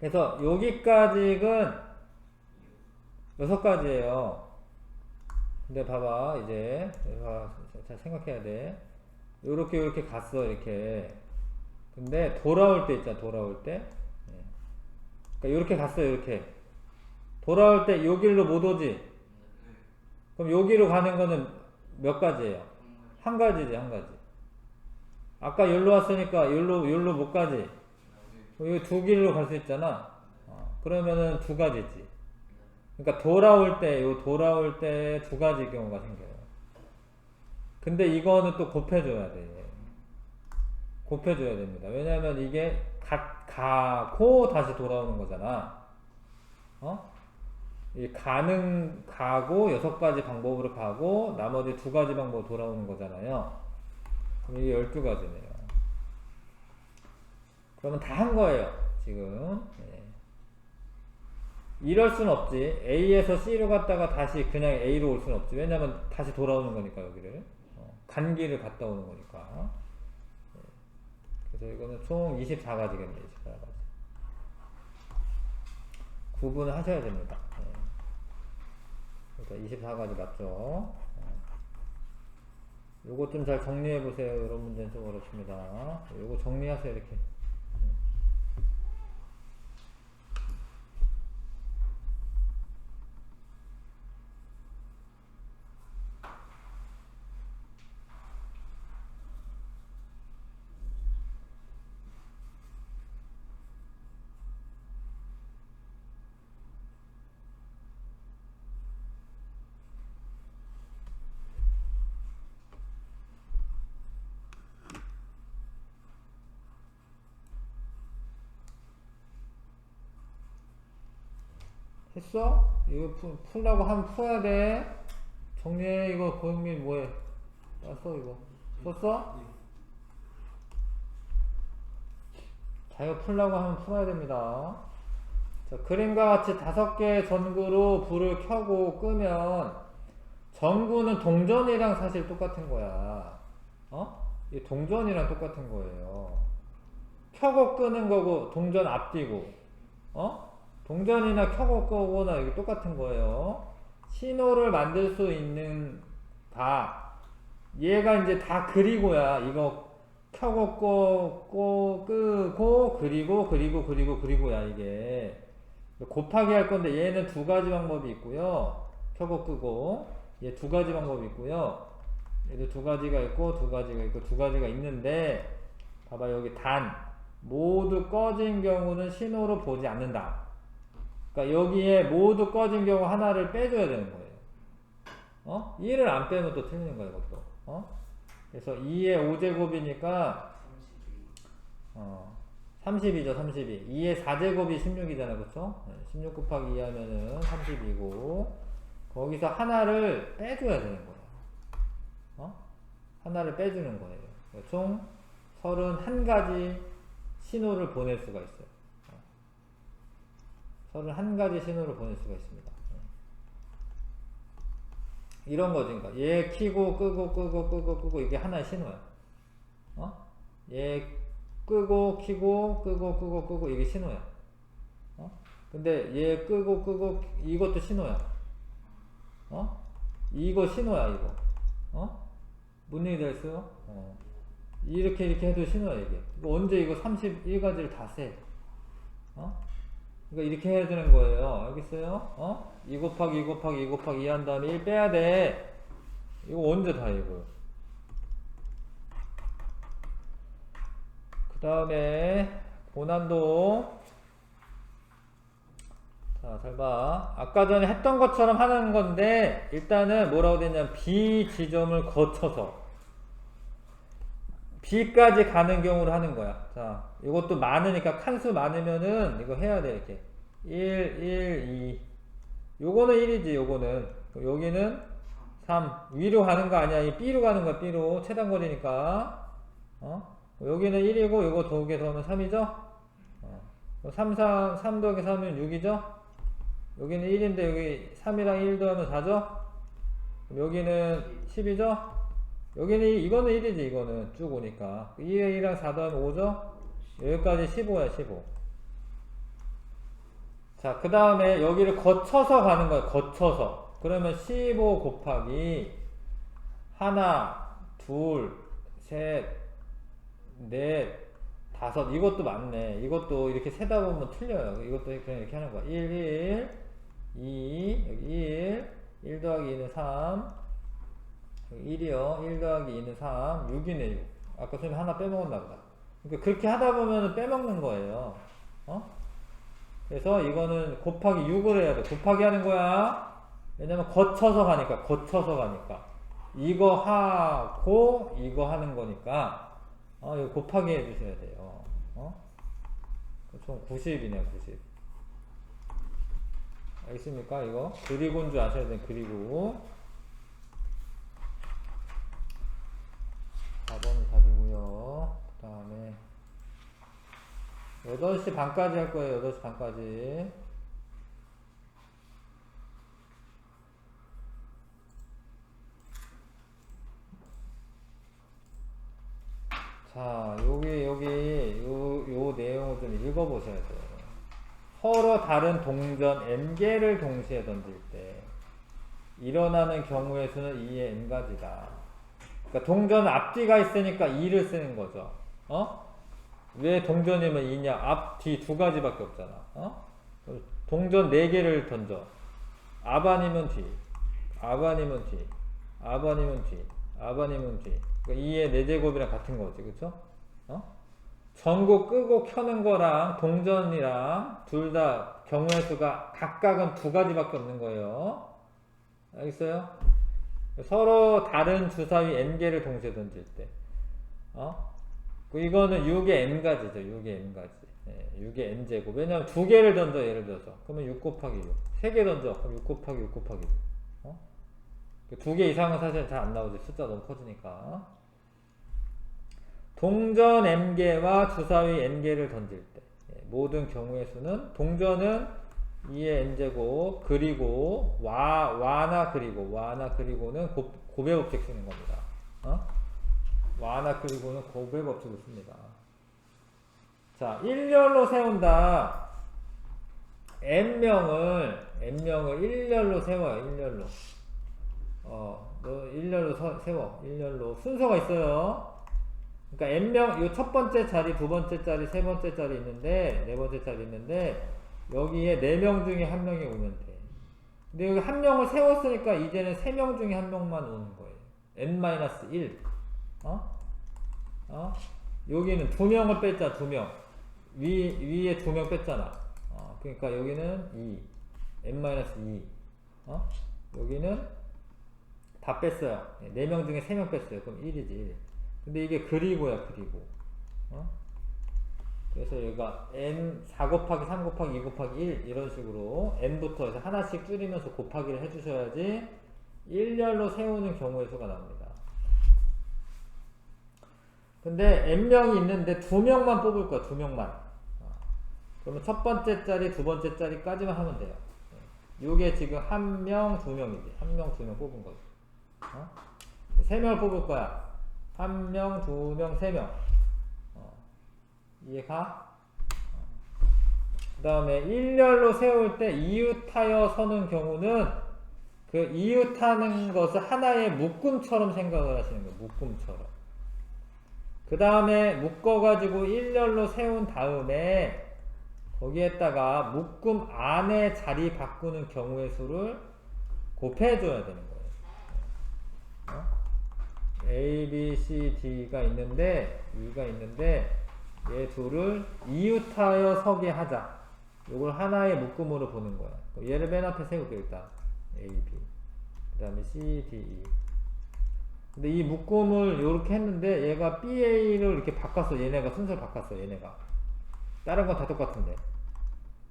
그래서 여기까지는 6가지예요. 근데 봐봐, 이제 잘 생각해야 돼. 요렇게 갔어, 이렇게. 근데 돌아올 때 있잖아, 돌아올 때. 그러니까 요렇게 갔어, 요렇게. 돌아올 때 요 길로 못 오지. 그럼 여기로 가는 거는 몇 가지예요? 한 가지지, 한 가지. 아까 여기로 왔으니까 여기로 못 가지. 여기 두 길로 갈 수 있잖아. 그러면은 두 가지지. 그러니까 돌아올 때 두 가지 경우가 생겨요. 근데 이거는 또 곱해줘야 돼. 곱해줘야 됩니다. 왜냐면 이게 가고 다시 돌아오는 거잖아. 이 가고 6가지 방법으로 가고 나머지 2가지 방법으로 돌아오는 거잖아요. 그럼 이게 12가지네요. 그러면 다 한 거예요, 지금. 이럴 순 없지. A에서 C로 갔다가 다시 그냥 A로 올 순 없지. 왜냐면 다시 돌아오는 거니까, 여기를. 간 길을 갔다 오는 거니까. 그래서 이거는 총 24가지겠네, 24가지. 구분을 하셔야 됩니다. 그러니까 24가지 맞죠? 요거 좀 잘 정리해 보세요. 이런 문제는 좀 어렵습니다. 요거 정리하세요, 이렇게. 했어? 이거 풀라고 하면 풀어야 돼. 정리해. 이거 고영민 뭐해? 써 이거. 썼어? 자, 이거 풀라고 하면 풀어야 됩니다. 자, 그림과 같이 5개의 전구로 불을 켜고 끄면 전구는 동전이랑 사실 똑같은 거야. 이 동전이랑 똑같은 거예요. 켜고 끄는 거고 동전 앞뒤고. 동전이나 켜고 끄거나 이게 똑같은 거예요. 신호를 만들 수 있는 얘가 이제 다 그리고야. 이거 켜고 끄고 그리고야 이게. 곱하기 할 건데 얘는 2가지 방법이 있고요. 켜고 끄고 얘 2가지 방법이 있고요. 얘도 2가지가 있고 2가지가 있고 2가지가 있는데 봐봐, 여기 모두 꺼진 경우는 신호로 보지 않는다. 그러니까 여기에 모두 꺼진 경우 하나를 빼줘야 되는 거예요. 2를 안 빼면 또 틀리는 거예요, 이것도. 그래서 2의 5제곱이니까 32죠, 32. 2의 4제곱이 16이잖아, 그쵸? 16 곱하기 2 하면은 32고, 거기서 하나를 빼줘야 되는 거예요. 하나를 빼주는 거예요. 총 31가지 신호를 보낼 수가 있어요. 31가지 신호를 보낼 수가 있습니다. 이런 거지. 그러니까 얘 키고 끄고 이게 하나의 신호야. 얘 끄고 키고 끄고 이게 신호야. 근데 얘 끄고 이것도 신호야. 이거 신호야, 이거. 뭔 얘기 됐어요? 이렇게 해도 신호야, 이게. 이거 언제 이거 31가지를 다 세. 그러니까 이렇게 해야 되는 거예요. 알겠어요? 2 곱하기 2 곱하기 2 곱하기 2 한 다음에 1 빼야 돼. 이거 언제 다 이거. 그 다음에 고난도. 자, 잘 봐. 아까 전에 했던 것처럼 하는 건데 일단은 뭐라고 됐냐면 B 지점을 거쳐서 B까지 가는 경우로 하는 거야. 자, 이것도 많으니까 칸수 많으면은 이거 해야 돼. 이렇게 1, 2. 요거는 1이지. 요거는 여기는 3. 위로 가는 거 아니야. 이 B로 가는 거야. B로 최단거리니까. 여기는 1이고 요거 더하기 더하면 3이죠. 3 더하기 3이면 6이죠. 여기는 1인데 여기 3이랑 1 더하면 4죠. 여기는 10이죠. 여기는 이거는 1이지. 이거는 쭉 오니까 2랑 4 더하면 5죠. 여기까지 15야, 15. 자, 그 다음에 여기를 거쳐서 가는 거예요. 거쳐서. 그러면 15 곱하기 하나, 둘, 셋, 넷, 다섯. 이것도 맞네. 이것도 이렇게 세다 보면 틀려요. 이것도 그냥 이렇게 하는 거야. 1, 1, 2, 여기 1 더하기 2는 3, 여기 1이요. 1 더하기 2는 3, 6이네, 6. 아까 선생님 하나 빼먹었나 보다. 그러니까 그렇게 하다 보면 빼먹는 거예요. 그래서 이거는 곱하기 6을 해야 돼. 곱하기 하는 거야. 왜냐면 거쳐서 가니까, 거쳐서 가니까. 이거 하고, 이거 하는 거니까, 이거 곱하기 해주셔야 돼요. 총 90이네요, 90. 알겠습니까? 이거? 그리고인 줄 아셔야 돼요, 그리고. 4번을 답이고요. 그 다음에 8시 반까지 할 거예요. 8시 반까지. 자, 요 내용을 좀 읽어보셔야 돼요. 서로 다른 동전 n개를 동시에 던질 때 일어나는 경우의 수는 2의 n가지다. 그러니까 동전 앞뒤가 있으니까 2를 쓰는 거죠. 왜 동전이면 2냐? 앞, 뒤 두 가지밖에 없잖아. 동전 4개를 던져. 앞 아니면 뒤, 앞 아니면 뒤, 앞 아니면 뒤, 앞 아니면 뒤. 그러니까 2의 4제곱이랑 같은 거지, 그쵸? 전구 끄고 켜는 거랑 동전이랑 둘 다 경우의 수가 각각은 2가지밖에 없는 거예요. 알겠어요? 서로 다른 주사위 n개를 동시에 던질 때. 이거는 6의 n가지죠. 6의 n가지. 6의 n제곱. 왜냐면 2개를 던져, 예를 들어서. 그러면 6 곱하기 6. 3개 던져. 그럼 6 곱하기 6 곱하기 6. 2개 이상은 사실 잘 안 나오지. 숫자 너무 커지니까. 동전 n개와 주사위 n개를 던질 때. 모든 경우의 수는, 동전은 2의 n제곱, 그리고, 와나 그리고는 곱의 법칙 쓰는 겁니다. 와나 그리고는 곱의 법칙을 씁니다. 자, 일렬로 세운다. n명을 일렬로 세워요. 일렬로. 너 일렬로 세워. 일렬로. 순서가 있어요. 그러니까 n명, 요 첫 번째 자리, 두 번째 자리, 세 번째 자리 있는데, 네 번째 자리 있는데, 여기에 4명 중에 한 명이 오면 돼. 근데 여기 한 명을 세웠으니까 이제는 3명 중에 한 명만 오는 거예요. n-1. 여기는 2명을 뺐잖아, 2명. 위에 2명 뺐잖아. 그러니까 여기는 2. n-2. 여기는 다 뺐어요. 4명 중에 3명 뺐어요. 그럼 1이지, 1. 근데 이게 그리고야, 그리고. 그래서 여기가 n 4 곱하기 3 곱하기 2 곱하기 1 이런 식으로 n부터 해서 하나씩 줄이면서 곱하기를 해주셔야지 일렬로 세우는 경우의 수가 나옵니다. 근데 n명이 있는데 2명만 뽑을 거야. 2명만. 그러면 첫 번째 자리, 두 번째 자리까지만 하면 돼요. 요게 지금 1명, 2명이지. 1명, 2명 뽑은 거지. 3명을 뽑을 거야. 1명, 2명, 3명. 이해가? 그 다음에 일렬로 세울 때 이웃하여 서는 경우는 그 이웃하는 것을 하나의 묶음처럼 생각을 하시는 거예요. 묶음처럼. 그 다음에 묶어가지고 일렬로 세운 다음에 거기에다가 묶음 안에 자리 바꾸는 경우의 수를 곱해줘야 되는 거예요. A, B, C, D가 있는데, E가 있는데, 얘 둘을 이웃하여 서게 하자. 이걸 하나의 묶음으로 보는 거야. 얘를 맨 앞에 세울게, 일단. A, B. 그 다음에 C, D, E. 근데 이 묶음을 이렇게 했는데, 얘가 B, A를 이렇게 바꿨어. 얘네가 순서를 바꿨어, 얘네가. 다른 건 다 똑같은데.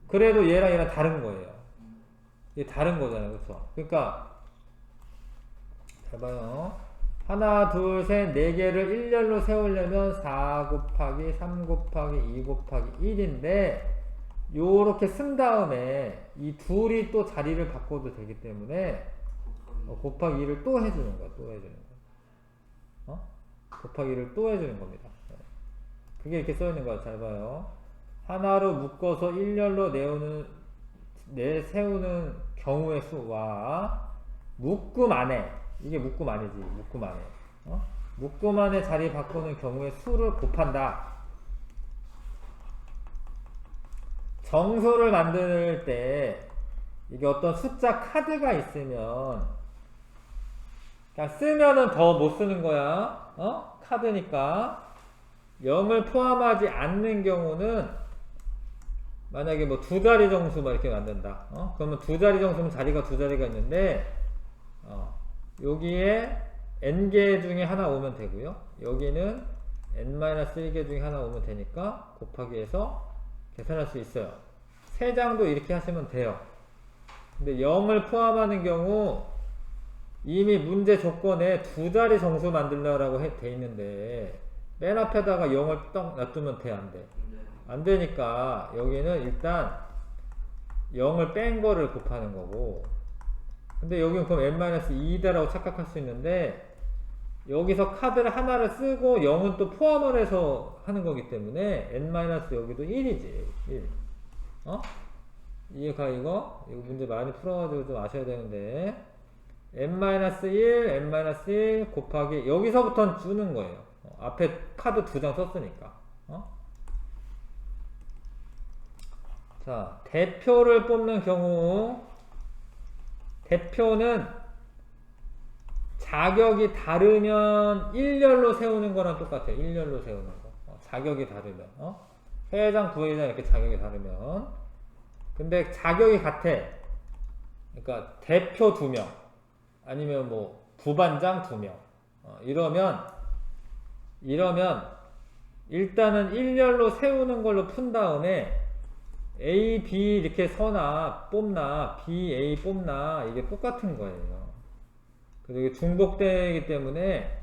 그래도 얘랑 다른 거예요. 이게 다른 거잖아요. 그쵸? 그러니까, 잘 봐요. 하나, 둘, 셋, 4개를 일렬로 세우려면 4 곱하기 3 곱하기 2 곱하기 1인데 요렇게 쓴 다음에 이 둘이 또 자리를 바꿔도 되기 때문에 곱하기 2를 또 해주는 거야. 또 해주는 거야. 곱하기 2를 또 해주는 겁니다. 그게 이렇게 써있는 거야. 잘 봐요. 하나로 묶어서 일렬로 내세우는 경우의 수와 묶음 안에, 이게 묶음 안이지, 묶음 안에. 묶음 안에 자리 바꾸는 경우의 수를 곱한다. 정수를 만들 때 이게 어떤 숫자 카드가 있으면 그냥 쓰면은 더 못 쓰는 거야. 카드니까 0을 포함하지 않는 경우는 만약에 뭐 두 자리 정수 막 이렇게 만든다. 그러면 두 자리 정수면 자리가 두 자리가 있는데 여기에 n개 중에 하나 오면 되고요. 여기는 n-1개 중에 하나 오면 되니까 곱하기 해서 계산할 수 있어요. 세 장도 이렇게 하시면 돼요. 근데 0을 포함하는 경우 이미 문제 조건에 두 자리 정수 만들려고 돼 있는데 맨 앞에다가 0을 딱 놔두면 돼, 안 돼? 안 되니까 여기는 일단 0을 뺀 거를 곱하는 거고, 근데 여기는 그럼 n-2다라고 착각할 수 있는데 여기서 카드를 하나를 쓰고 0은 또 포함을 해서 하는 거기 때문에 n- 여기도 1이지 1. 이해가? 이거 문제 많이 풀어가지고 좀 아셔야 되는데 n-1 n-1 곱하기 여기서부터는 주는 거예요. 앞에 카드 두 장 썼으니까. 자, 대표를 뽑는 경우 대표는 자격이 다르면 일렬로 세우는 거랑 똑같아요. 일렬로 세우는 거. 자격이 다르면. 회장, 부회장 이렇게 자격이 다르면. 근데 자격이 같아. 그러니까 대표 2명. 아니면 뭐 부반장 2명. 이러면 일단은 일렬로 세우는 걸로 푼 다음에 A, B 이렇게 서나 뽑나 B, A 뽑나 이게 똑같은 거예요. 그리고 이게 중복되기 때문에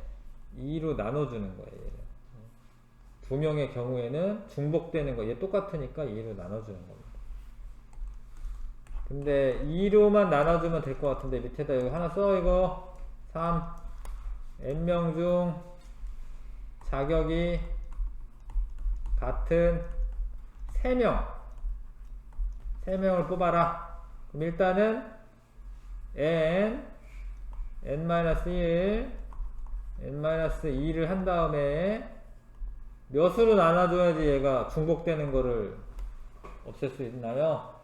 2로 나눠주는 거예요. 2명의 경우에는 중복되는 거 얘 똑같으니까 2로 나눠주는 겁니다. 근데 2로만 나눠주면 될 것 같은데 밑에다 여기 하나 써. 이거 3 n명 중 자격이 같은 3명을 뽑아라. 그럼 일단은 n-1 n-2를 한 다음에 몇으로 나눠줘야지 얘가 중복되는 거를 없앨 수 있나요?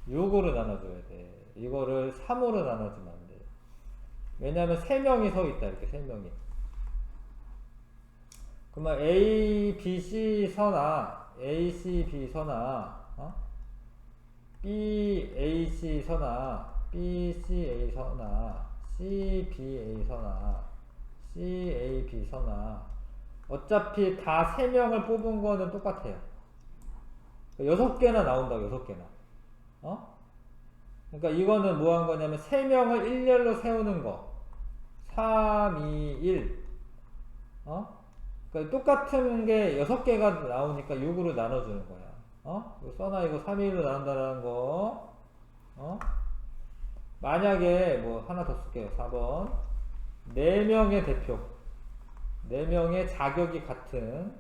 6으로 나눠줘야 돼. 이거를 3으로 나눠주면 안 돼. 왜냐면 3명이 서 있다. 이렇게 3명이. 그러면 A, B, C 서나 A, C, B 서나 B, A, C 서나 B, C, A 서나 C, B, A 서나 C, A, B 서나 어차피 다 3명을 뽑은 거는 똑같아요. 6개나 나온다고. 6개나. 그러니까 이거는 뭐 한 거냐면 3명을 일렬로 세우는 거. 3, 2, 1. 그러니까 똑같은 게 6개가 나오니까 6으로 나눠주는 거야. 이거 써놔. 이거 3, 2, 1로 나눈다라는 거. 만약에 뭐 하나 더 쓸게요. 4번 4명의 대표 4명의 자격이 같은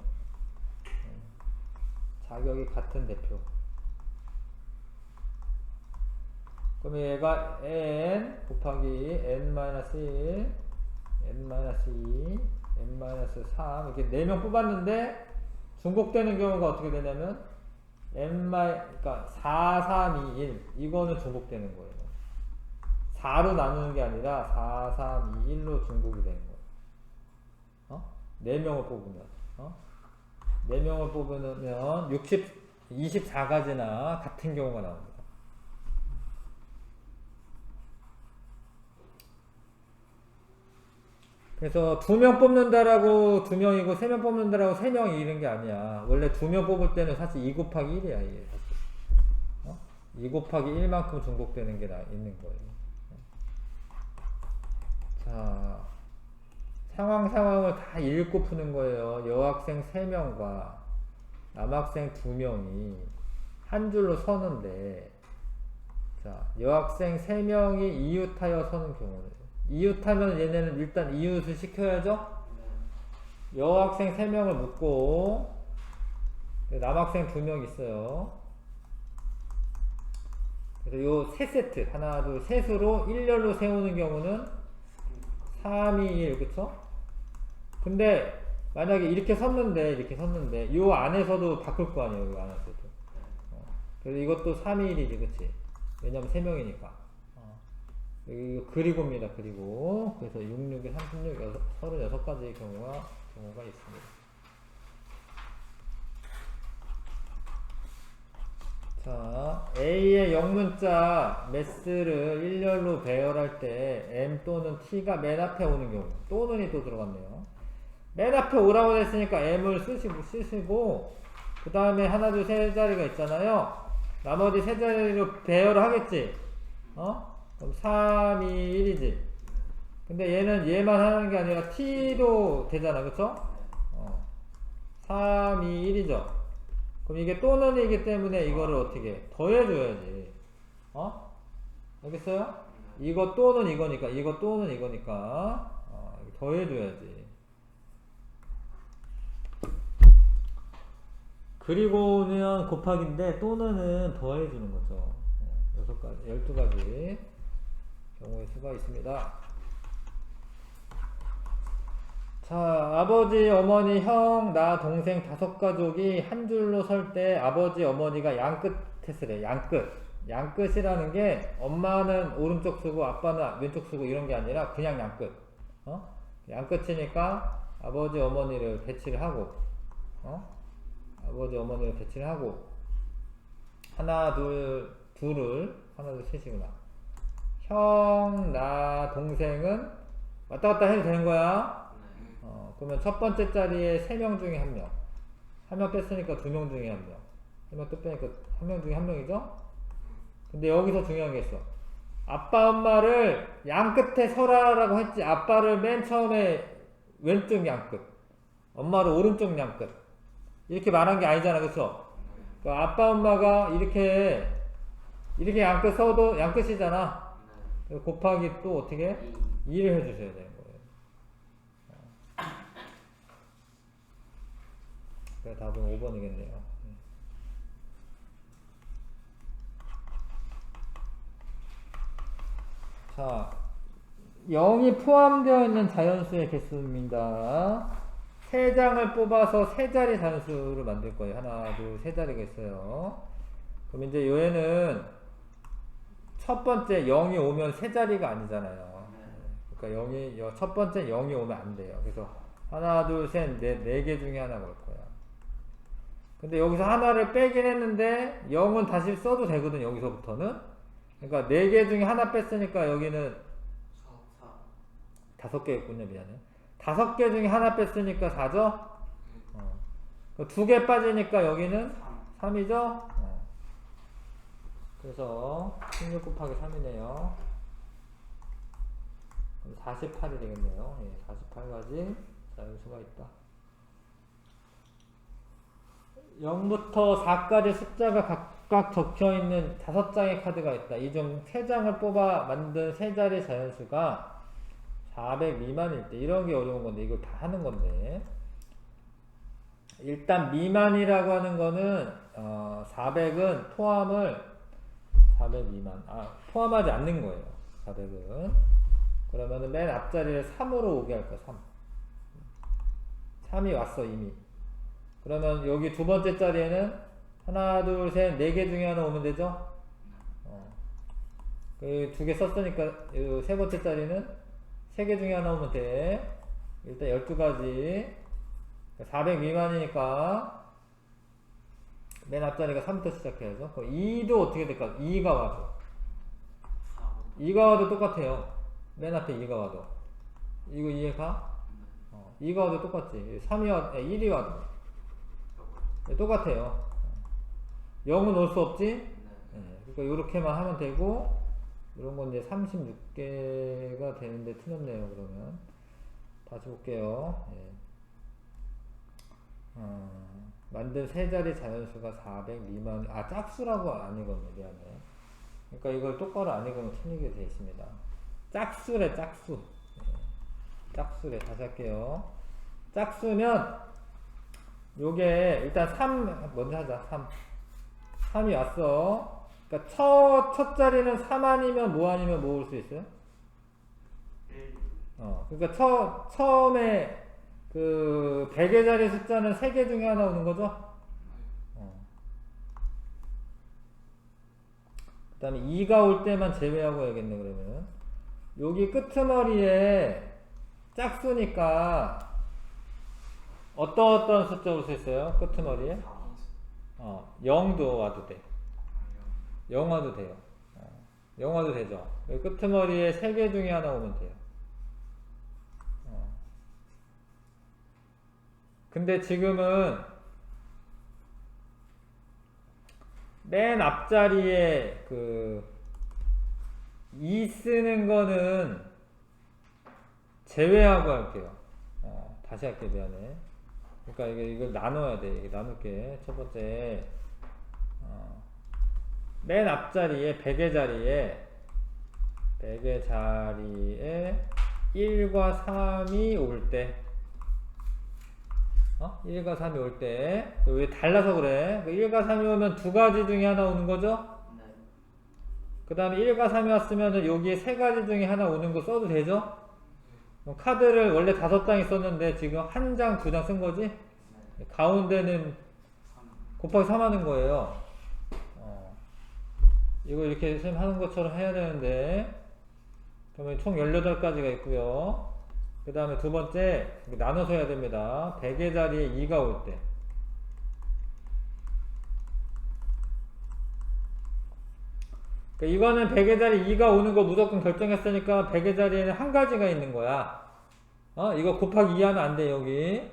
대표. 그럼 얘가 n 곱하기 n-1 n-2 n-3 이렇게 4명 뽑았는데 중복되는 경우가 어떻게 되냐면 그러니까 4, 3, 2, 1 이거는 중복되는 거예요. 4로 나누는 게 아니라 4, 3, 2, 1로 중복이 되는 거예요. 4명을 뽑으면 4명을 뽑으면 24가지나 같은 경우가 나옵니다. 그래서 2명 뽑는다라고 2명이고 3명 뽑는다라고 3명이 이런 게 아니야. 원래 2명 뽑을 때는 사실 2 곱하기 1이야. 이게 사실. 2 곱하기 1만큼 중복되는 게 있는 거예요. 자, 상황을 다 읽고 푸는 거예요. 여학생 3명과 남학생 2명이 한 줄로 서는데, 자, 여학생 3명이 이웃하여 서는 경우는, 이웃하면 얘네는 일단 이웃을 시켜야죠? 여학생 3명을 묶고, 남학생 2명 있어요. 그래서 요 세 세트, 하나, 둘, 셋으로 일렬로 세우는 경우는 3, 2, 1, 그쵸? 근데 만약에 이렇게 섰는데 요 안에서도 바꿀 거 아니에요, 요 안에서도. 그래서 이것도 3, 2, 1이지, 그치? 왜냐면 3명이니까. 이거 그리고입니다, 그리고. 그래서 6, 6에 36, 36가지의 경우가 있습니다. 자, A의 영문자 매스를 일렬로 배열할 때 M 또는 T가 맨 앞에 오는 경우, 또는이 또 들어갔네요. 맨 앞에 오라고 했으니까 M을 쓰시고 그 다음에 하나, 둘, 세 자리가 있잖아요. 나머지 세 자리로 배열을 하겠지. 그럼 3, 2, 1이지. 근데 얘만 하는 게 아니라 T도 되잖아, 그쵸? 3, 2, 1이죠. 그럼 이게 또는이기 때문에 이거를 어떻게 더해줘야지. 알겠어요? 이거 또는 이거니까, 이거 또는 이거니까 더해줘야지. 그리고는 곱하기인데 또는은 더해주는 거죠. 6가지, 12가지 경우의 수가 있습니다. 자, 아버지, 어머니, 형, 나, 동생 5가족이 한 줄로 설 때 아버지, 어머니가 양끝에 쓰래. 양끝이라는 게 엄마는 오른쪽 쓰고 아빠는 왼쪽 쓰고 이런 게 아니라 그냥 양끝. 양끝이니까 아버지, 어머니를 배치를 하고, 아버지, 어머니를 배치를 하고, 하나, 둘, 셋이구나. 형, 나, 동생은 왔다 갔다 해도 되는 거야. 그러면 첫 번째 자리에 3명 중에 1명. 1명 뺐으니까 2명 중에 1명. 1명 또 빼니까 1명 중에 1명이죠? 근데 여기서 중요한 게 있어. 아빠, 엄마를 양끝에 서라라고 했지. 아빠를 맨 처음에 왼쪽 양끝. 엄마를 오른쪽 양끝. 이렇게 말한 게 아니잖아. 그쵸? 그러니까 아빠, 엄마가 이렇게 양끝 써도 양끝이잖아. 곱하기 또 어떻게? 2를 해주셔야 돼요. 그래, 답은 5번이겠네요. 자, 0이 포함되어 있는 자연수의 개수입니다. 3장을 뽑아서 3자리 자연수를 만들 거예요. 하나, 둘, 3자리가 있어요. 그럼 이제 얘는 첫 번째 0이 오면 3자리가 아니잖아요. 그러니까 첫 번째 0이 오면 안 돼요. 그래서 하나, 둘, 셋, 넷, 4개 중에 하나 걸 거야. 근데 여기서 하나를 빼긴 했는데 0은 다시 써도 되거든, 여기서부터는. 그러니까 4개 중에 하나 뺐으니까 여기는 5개였군요. 미안해. 5개 중에 하나 뺐으니까 4죠? 2개 빠지니까 여기는 3이죠? 그래서 16 곱하기 3이네요. 48이 되겠네요. 48가지 자연수가 있다. 0부터 4까지 숫자가 각각 적혀있는 5장의 카드가 있다. 이 중 3장을 뽑아 만든 3자리 자연수가 400 미만일 때, 이런 게 어려운 건데 이걸 다 하는 건데, 일단 미만이라고 하는 거는 400은 포함을 400 미만, 포함하지 않는 거예요. 400은. 그러면은 맨 앞자리를 3으로 오게 할 거야. 3이 왔어 이미. 그러면 여기 두 번째 자리에는 하나, 둘, 셋, 4개 중에 하나 오면 되죠? 그 2개 썼으니까 세 번째 자리는 3개 중에 하나 오면 돼. 일단 12가지. 400 미만이니까 맨 앞자리가 3부터 시작해야죠. 그럼 2도 어떻게 될까? 2가 와도. 2가 와도 똑같아요. 맨 앞에 2가 와도. 이거 이해가? 2가 와도 똑같지. 3이 와도, 1이 와도. 똑같아요. 0은 올 수 없지? 그러니까 이렇게만 하면 되고, 이런 건 이제 36개가 되는데 틀렸네요, 그러면. 다시 볼게요. 만든 3자리 자연수가 400 미만, 짝수라고 안 읽었네, 미안해. 그러니까 이걸 똑바로 안 읽으면 틀리게 되어 있습니다. 짝수래, 짝수. 짝수래, 다시 할게요. 짝수면, 요게, 일단 3, 먼저 하자, 3. 3이 왔어. 그러니까 첫 자리는 3 아니면 뭐 올 수 있어요? 그러니까 처음에 그 100의 자리 숫자는 3개 중에 하나 오는 거죠? 그 다음에 2가 올 때만 제외하고 해야겠네, 그러면. 여기 끄트머리에 짝수니까 어떤 숫자 올 수 있어요? 끄트머리에? 0도 와도 돼. 0 와도 돼요. 0 와도 되죠. 끄트머리에 3개 중에 하나 오면 돼요. 근데 지금은 맨 앞자리에 그 2 쓰는 거는 제외하고 할게요. 다시 할게, 미안해. 그러니까 이걸 나눠야 돼. 이게 나눌게. 첫 번째, 맨 앞자리에 100의 자리에 1과 3이 올 때, 1과 3이 올 때, 왜 달라서 그래? 1과 3이 오면 두 가지 중에 하나 오는 거죠? 네. 그 다음에 1과 3이 왔으면 여기에 세 가지 중에 하나 오는 거 써도 되죠? 카드를 원래 5장 있었는데 지금 1장, 2장 쓴 거지? 네. 가운데는 곱하기 3 하는 거예요. 이거 이렇게 선생님 하는 것처럼 해야 되는데, 그러면 총 18가지가 있고요. 그 다음에 두 번째, 나눠서 해야 됩니다. 100의 자리에 2가 올 때. 그러니까 이거는 100의 자리에 2가 오는 거 무조건 결정했으니까 100의 자리에는 한 가지가 있는 거야. 이거 곱하기 2 하면 안 돼, 여기.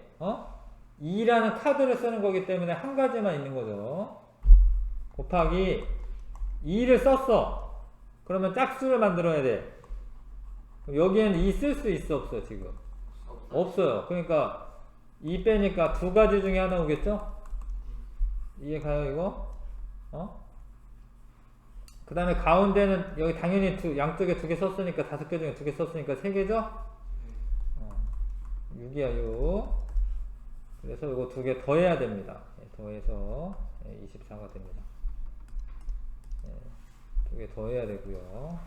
2라는 카드를 쓰는 거기 때문에 한 가지만 있는 거죠. 곱하기 2를 썼어. 그러면 짝수를 만들어야 돼. 여기에는 2 쓸 수 있어, 없어, 지금? 없어요. 그러니까 2 빼니까 두 가지 중에 하나 오겠죠? 이해 가요, 이거? 그 다음에 가운데는 여기 당연히 양쪽에 2개 썼으니까 5개 중에 2개 썼으니까 3개죠? 6이야, 6. 그래서 이거 2개 더해야 됩니다. 더해서 24가 됩니다. 2개 더해야 되고요.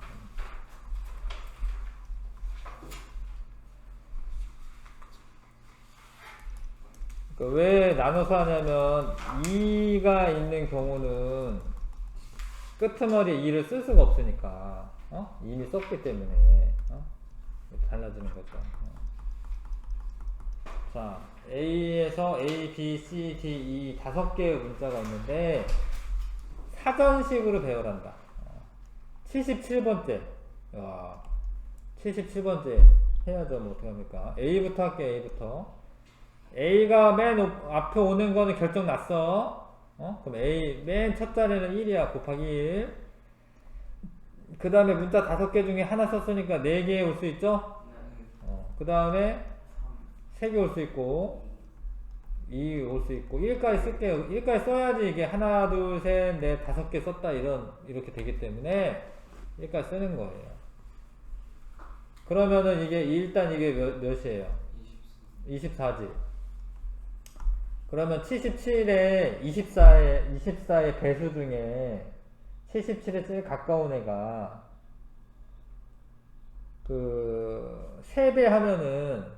그러니까 왜 나눠서 하냐면 2가 있는 경우는 끄트머리에 2를 쓸 수가 없으니까 이미 썼기 때문에 달라지는 거죠. 자, A에서 A, B, C, D, E 5개의 문자가 있는데 사전식으로 배열한다. 77번째 77번째 해야죠. 뭐 어떡합니까? A부터 할게요. A부터. A가 맨 앞에 오는 거는 결정 났어. 그럼 A 맨 첫 자리는 1이야. 곱하기 1. 그 다음에 문자 5개 중에 하나 썼으니까 4개 올 수 있죠? 그 다음에 3개 올 수 있고 2 올 수 있고 1까지 쓸게요. 1까지 써야지 이게 하나, 둘, 셋, 넷, 5개 썼다 이렇게 되기 때문에 1까지 쓰는 거예요. 그러면은 이게 일단 이게 몇이에요? 24지. 그러면 77에 24의 배수 중에 77에 제일 가까운 애가 그 3배 하면은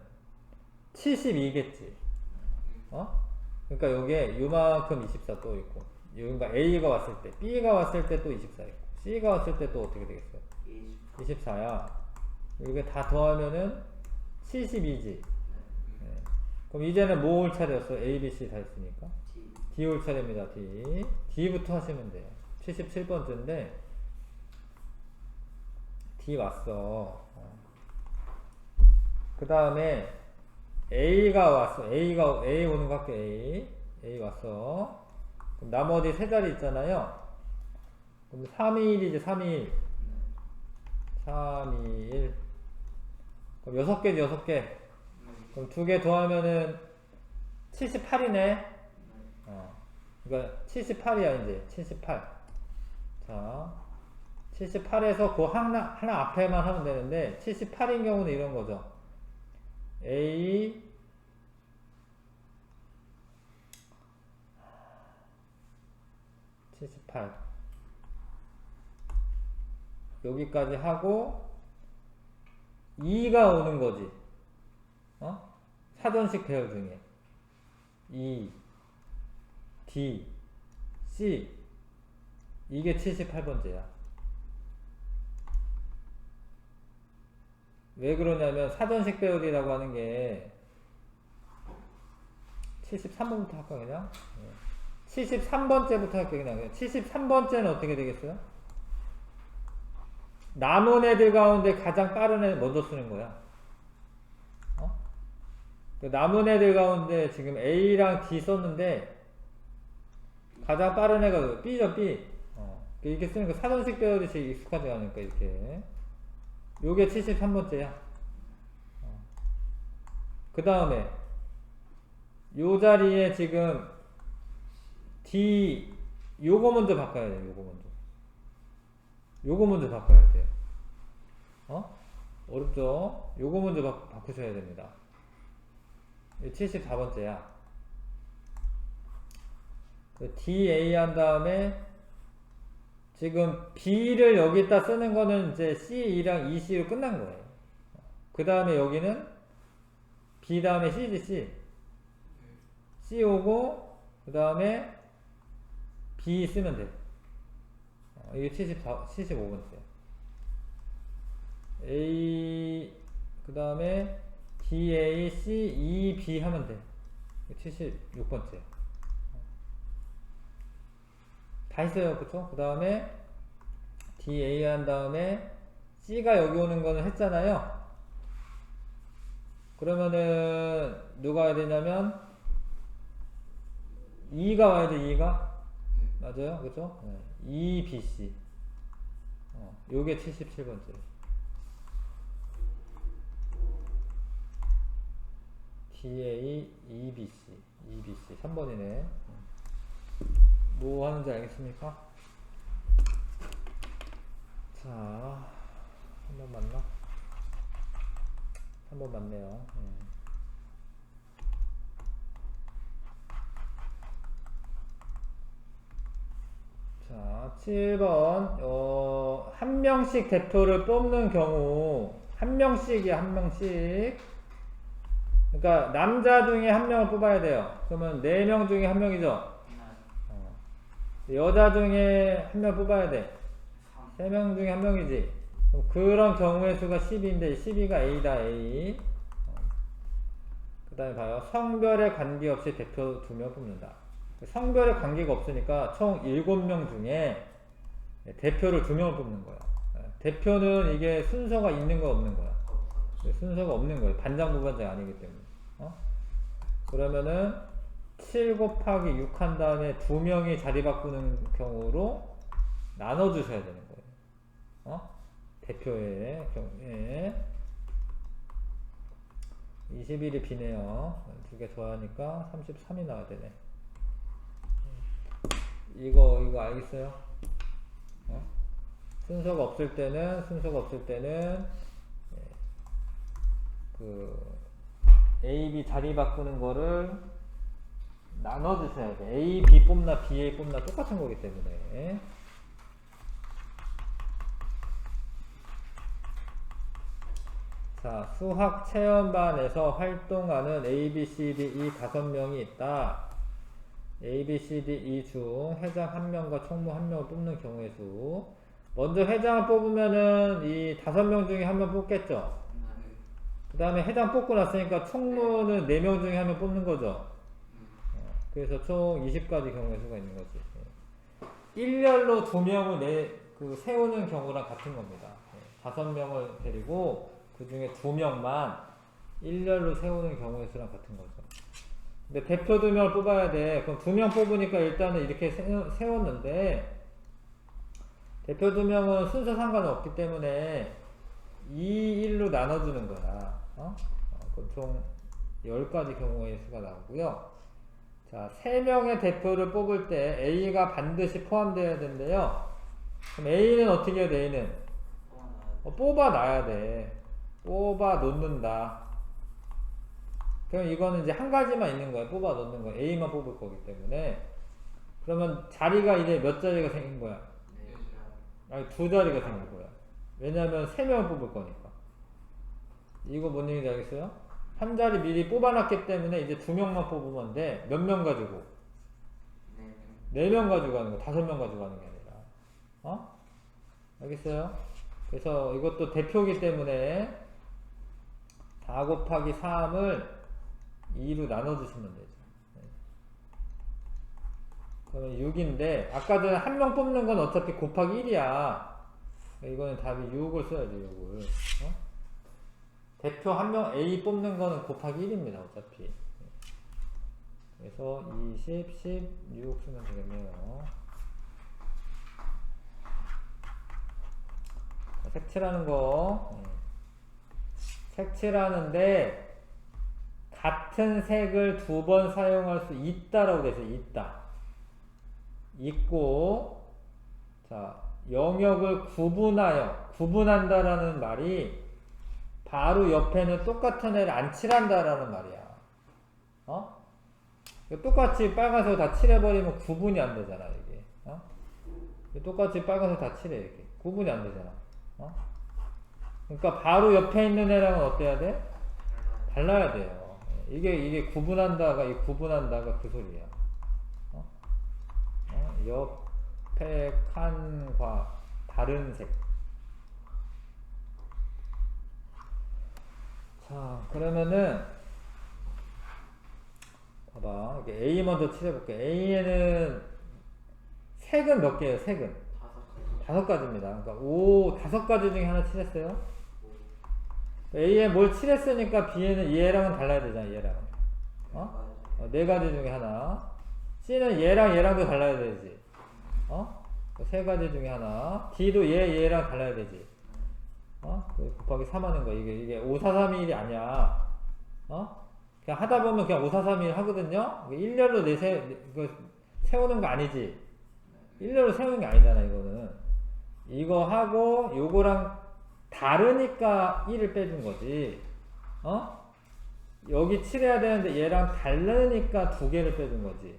72겠지. 그러니까 요게 요만큼 24 또 있고, 그러니까 A가 왔을 때, B가 왔을 때 또 24 있고, C가 왔을 때 또 어떻게 되겠어요? 24야. 이게 다 더하면은 72지. 그럼 이제는 뭐 올 차례였어? A, B, C 다 했으니까. D 올 차례입니다. D. D부터 하시면 돼요. 77번째인데 D 왔어. 그 다음에 A가 왔어. A 오는 거 할게. A 왔어. 그럼 나머지 세 자리 있잖아요. 그럼 321이지, 321. 321. 그럼 6개지, 6개. 그럼 2개 더하면은 78이네. 그러니까 78이야, 이제. 78. 자, 78에서 그 하나 앞에만 하면 되는데, 78인 경우는 이런 거죠. A, 여기까지 하고 2가 오는 거지. 사전식 배열 중에 2, D, C 이게 78번째야. 왜 그러냐면 사전식 배열이라고 하는 게 73번부터 할까 그냥? 73번째부터 할게 그냥. 73번째는 어떻게 되겠어요? 남은 애들 가운데 가장 빠른 애 먼저 쓰는 거야. 남은 애들 가운데 지금 A랑 D 썼는데 가장 빠른 애가 B죠, B. 이렇게 쓰는 거 사전식 배열이 제일 익숙하지 않으니까 이렇게. 요게 73번째야. 그 다음에 요 자리에 지금 D 요거 먼저 바꿔야 돼. 요거 먼저 바꿔야 돼요. 어렵죠? 요거 먼저 바꾸셔야 됩니다. 74번째야. DA 한 다음에 지금 B를 여기다 쓰는 거는 이제 C2랑 EC로 끝난 거예요. 그 다음에 여기는 B 다음에 C지, C. C 오고, 그 다음에 B 쓰면 돼. 이게 75번째. A, 그 다음에 DA, C, E, B 하면 돼. 76번째. 다 있어요. 그쵸? 그 다음에 DA 한 다음에 C가 여기 오는 거는 했잖아요. 그러면은 누가 와야 되냐면 E가 와야 돼. E가 맞아요. 그쵸? E, B, C. 요게 77번째. DA, EBC. EBC. 3번이네. 뭐 하는지 알겠습니까? 자, 한 번 맞나? 한 번 맞네요. 자, 7번. 한 명씩 대표를 뽑는 경우, 한 명씩이야, 한 명씩. 그러니까, 남자 중에 한 명을 뽑아야 돼요. 그러면 4명 중에 한 명이죠? 여자 중에 한 명 뽑아야 돼. 3명 중에 한 명이지. 그런 경우의 수가 10인데 12가 A다, A. 그 다음에 봐요. 성별에 관계없이 대표 2명 뽑는다. 성별에 관계가 없으니까 총 7명 중에 대표를 2명을 뽑는 거야. 대표는 이게 순서가 있는 거 없는 거야. 순서가 없는 거예요. 반장 부반장이 아니기 때문에. 그러면은 7 곱하기 6 한 다음에 2명이 자리 바꾸는 경우로 나눠주셔야 되는 거예요. 대표의 경우에 21이 비네요. 2개 더하니까 33이 나와야 되네. 이거 알겠어요? 순서가 없을 때는 그 A, B 자리 바꾸는 거를 나눠주셔야 돼. A, B 뽑나 B, A 뽑나 똑같은 거기 때문에. 자, 수학 체험반에서 활동하는 A, B, C, D, E 5명이 있다. A, B, C, D, E 중 회장 1명과 총무 1명을 뽑는 경우의 수. 먼저 회장을 뽑으면은 이 5명 중에 1명 뽑겠죠. 그 다음에 회장 뽑고 났으니까 총무는 4명 중에 1명 뽑는 거죠. 그래서 총 20가지 경우의 수가 있는 거지. 일렬로 2명을 세우는 경우랑 같은 겁니다. 5명을 데리고 그 중에 2명만 일렬로 세우는 경우의 수랑 같은 거죠. 근데 대표 2명을 뽑아야 돼. 그럼 2명 뽑으니까 일단은 이렇게 세웠는데 대표 2명은 순서 상관은 없기 때문에 2, 1로 나눠주는 거야. 그럼 총 10가지 경우의 수가 나오고요. 자, 3명의 대표를 뽑을 때 A가 반드시 포함되어야 된대요. 그럼 A는 어떻게 해야 돼? A는 뽑아놔야 돼. 뽑아 놓는다. 그럼 이거는 이제 한 가지만 있는 거야. 뽑아 놓는 거. A만 뽑을 거기 때문에. 그러면 자리가 이제 몇 자리가 생긴 거야? 아니, 2자리가 생긴 거야. 왜냐면 3명을 뽑을 거니까. 이거 뭔 얘기인지 알겠어요? 한 자리 미리 뽑아놨기 때문에 이제 2명만 뽑으면 돼. 몇 명 가지고? 4명 가지고 가는 거, 5명 가지고 가는 게 아니라. 어? 알겠어요? 그래서 이것도 대표기 때문에 4 곱하기 3을 2로 나눠주시면 되죠. 그러면 6인데, 아까 전에 한 명 뽑는 건 어차피 곱하기 1이야. 이거는 답이 6을 써야지, 6을. 어? 대표 한 명 A 뽑는 거는 곱하기 1입니다, 어차피. 그래서 20, 16 쓰면 되겠네요. 색칠하는 거. 색칠하는데, 같은 색을 2번 사용할 수 있다라고 되어 있어요. 있다. 있고, 자, 영역을 구분한다라는 말이 바로 옆에는 똑같은 애를 안 칠한다라는 말이야. 어? 똑같이 빨간색 다 칠해버리면 구분이 안 되잖아, 이게. 어? 똑같이 빨간색 다 칠해, 이렇게. 구분이 안 되잖아. 어? 그러니까 바로 옆에 있는 애랑은 어때야 돼? 달라야 돼요. 이게 구분한다가 그 소리야. 어? 옆에 칸과 다른 색. 자, 그러면은 봐봐. A 먼저 칠해볼게. A에는 색은 몇 개예요? 색은 5가지입니다. 그러니까 5가지 중에 하나 칠했어요. A에 뭘 칠했으니까 B에는 얘랑은 달라야 되잖아. 얘랑. 4가지 중에 하나. C는 얘랑도 달라야 되지. 3가지 중에 하나. D도 얘랑 달라야 되지. 곱하기 3 하는 거. 이게 5, 4, 3, 1이 아니야. 그냥 하다 보면 그냥 5, 4, 3, 1 하거든요? 일렬로 세우는 거 아니지? 일렬로 세우는 게 아니잖아, 이거는. 이거 하고, 요거랑 다르니까 1을 빼준 거지. 여기 칠해야 되는데 얘랑 다르니까 2개를 빼준 거지.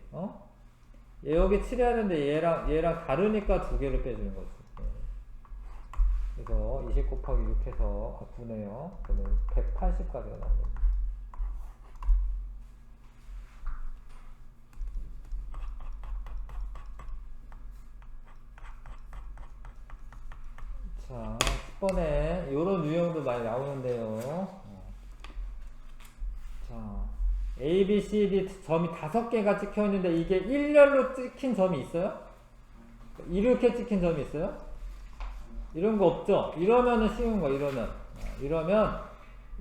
여기 칠해야 되는데 얘랑 다르니까 2개를 빼주는 거지. 그래서 20 곱하기 6 해서 9네요. 그러면 180까지가 나옵니다. 자, 10번에 요런 유형도 많이 나오는데요. 자, A, B, C, D 점이 5개가 찍혀 있는데 이게 일렬로 찍힌 점이 있어요? 이렇게 찍힌 점이 있어요? 이런 거 없죠? 이러면은 쉬운 거, 이러면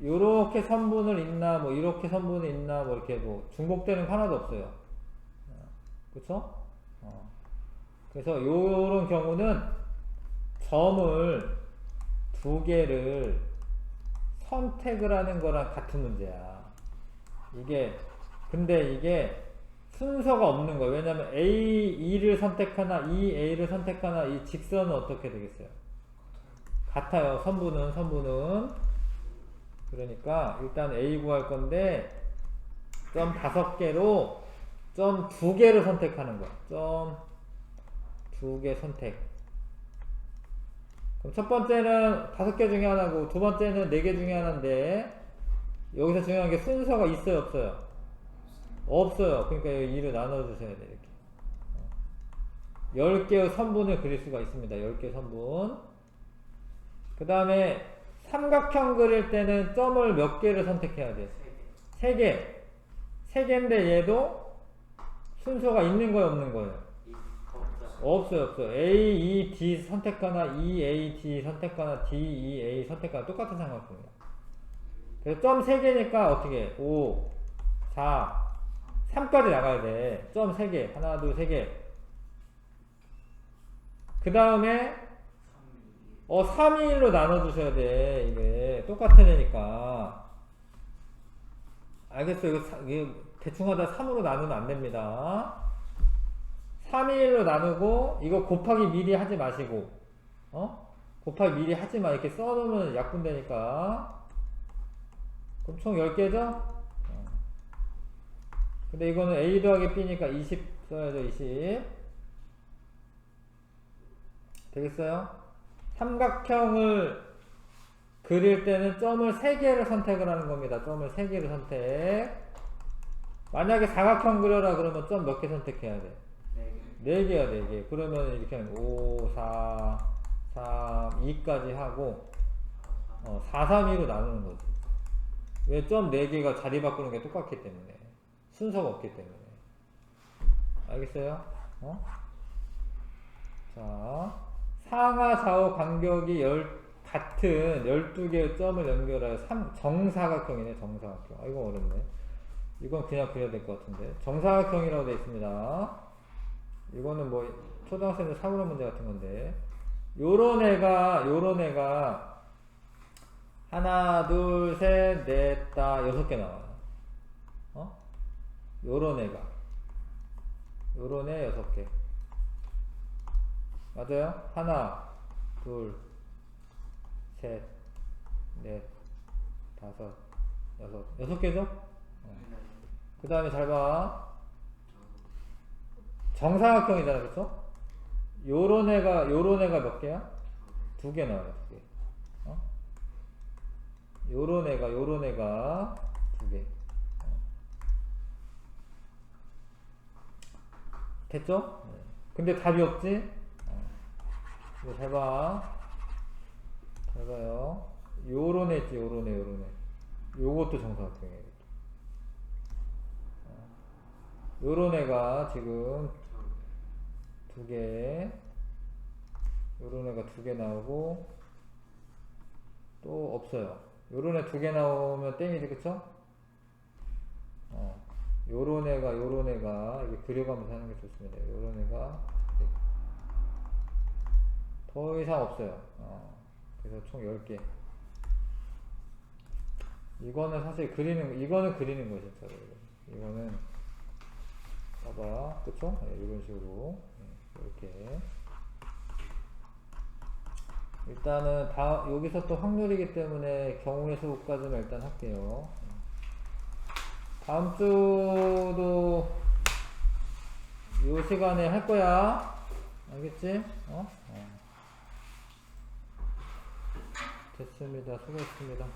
요렇게 선분을 있나, 뭐 이렇게 선분이 있나, 뭐 이렇게 뭐 중복되는 거 하나도 없어요. 그쵸? 그래서 요런 경우는 점을 2개를 선택을 하는 거랑 같은 문제야. 근데 이게 순서가 없는 거야. 왜냐면 A2를 선택하나 A를 선택하나 이 직선은 어떻게 되겠어요? 같아요. 선분은. 그러니까 일단 A 구할 건데 점 5개로 점 2개를 선택하는 거야. 점 2개 선택. 그럼 첫 번째는 5개 중에 하나고 두 번째는 4개 중에 하나인데 여기서 중요한 게 순서가 있어요, 없어요? 없어요. 그러니까 여기 2로 나눠주셔야 돼, 이렇게. 10개의 선분을 그릴 수가 있습니다. 10개의 선분. 그 다음에 삼각형 그릴 때는 점을 몇 개를 선택해야 돼? 3개. 3개인데 얘도 순서가 있는 거예요, 없는 거예요? 없어요. A, E, D 선택하나 E, A, D 선택하나 D, E, A 선택하나 똑같은 삼각형이야. 그래서 점 3개니까 어떻게? 5, 4, 3까지 나가야 돼. 점 3개. 하나, 둘, 3개. 그 다음에 3, 2, 1로 나눠주셔야 돼. 이게 똑같은 애니까. 알겠어요? 이거 대충 하다 3으로 나누면 안 됩니다. 3, 2, 1로 나누고 이거 곱하기 미리 하지 마시고 곱하기 미리 하지 마. 이렇게 써놓으면 약분되니까. 그럼 총 10개죠? 근데 이거는 A 더하기 B니까 20 써야죠. 20 되겠어요? 삼각형을 그릴 때는 점을 3개를 선택을 하는 겁니다. 점을 3개를 선택. 만약에 사각형 그려라 그러면 점 몇 개 선택해야 돼? 4개야, 4개. 그러면 이렇게 하면 5, 4, 3, 2까지 하고 4, 3, 2로 나누는 거지. 왜 점 4개가 자리 바꾸는 게 똑같기 때문에. 순서가 없기 때문에. 알겠어요? 자, 상하 좌우 간격이 같은 12개의 점을 연결하여 정사각형이네, 정사각형. 아, 이거 어렵네. 이건 그냥 그려야 될 것 같은데. 정사각형이라고 되어 있습니다. 이거는 뭐, 초등학생들 사고력 문제 같은 건데. 요런 애가, 하나, 둘, 셋, 넷, 다, 6개 나와요. 요런 애가. 요런 애 6개. 맞아요? 하나, 둘, 셋, 넷, 5, 6 개죠? 그 다음에 잘 봐. 정사각형이잖아, 그쵸? 요런 애가 몇 개야? 2개 나와요, 2개. 요런 애가 2개. 됐죠? 근데 답이 없지? 이거 잘 봐. 잘 봐요. 요런 애 있지, 요런 애. 요것도 정사각형이에요. 요런 애가 지금 2개. 요런 애가 2개 나오고, 또 없어요. 요런 애 2개 나오면 땡이지, 그쵸? 요런 애가, 이렇게 그려가면서 하는 게 좋습니다. 요런 애가, 더 이상 없어요. 그래서 총 10개. 이거는 사실 이거는 그리는 거, 진짜로. 이거는, 봐봐. 그쵸? 이런 식으로. 이렇게. 일단은 여기서 또 확률이기 때문에 경우의 수까지만 일단 할게요. 다음 주도 이 시간에 할 거야. 알겠지? 됐습니다. 수고했습니다.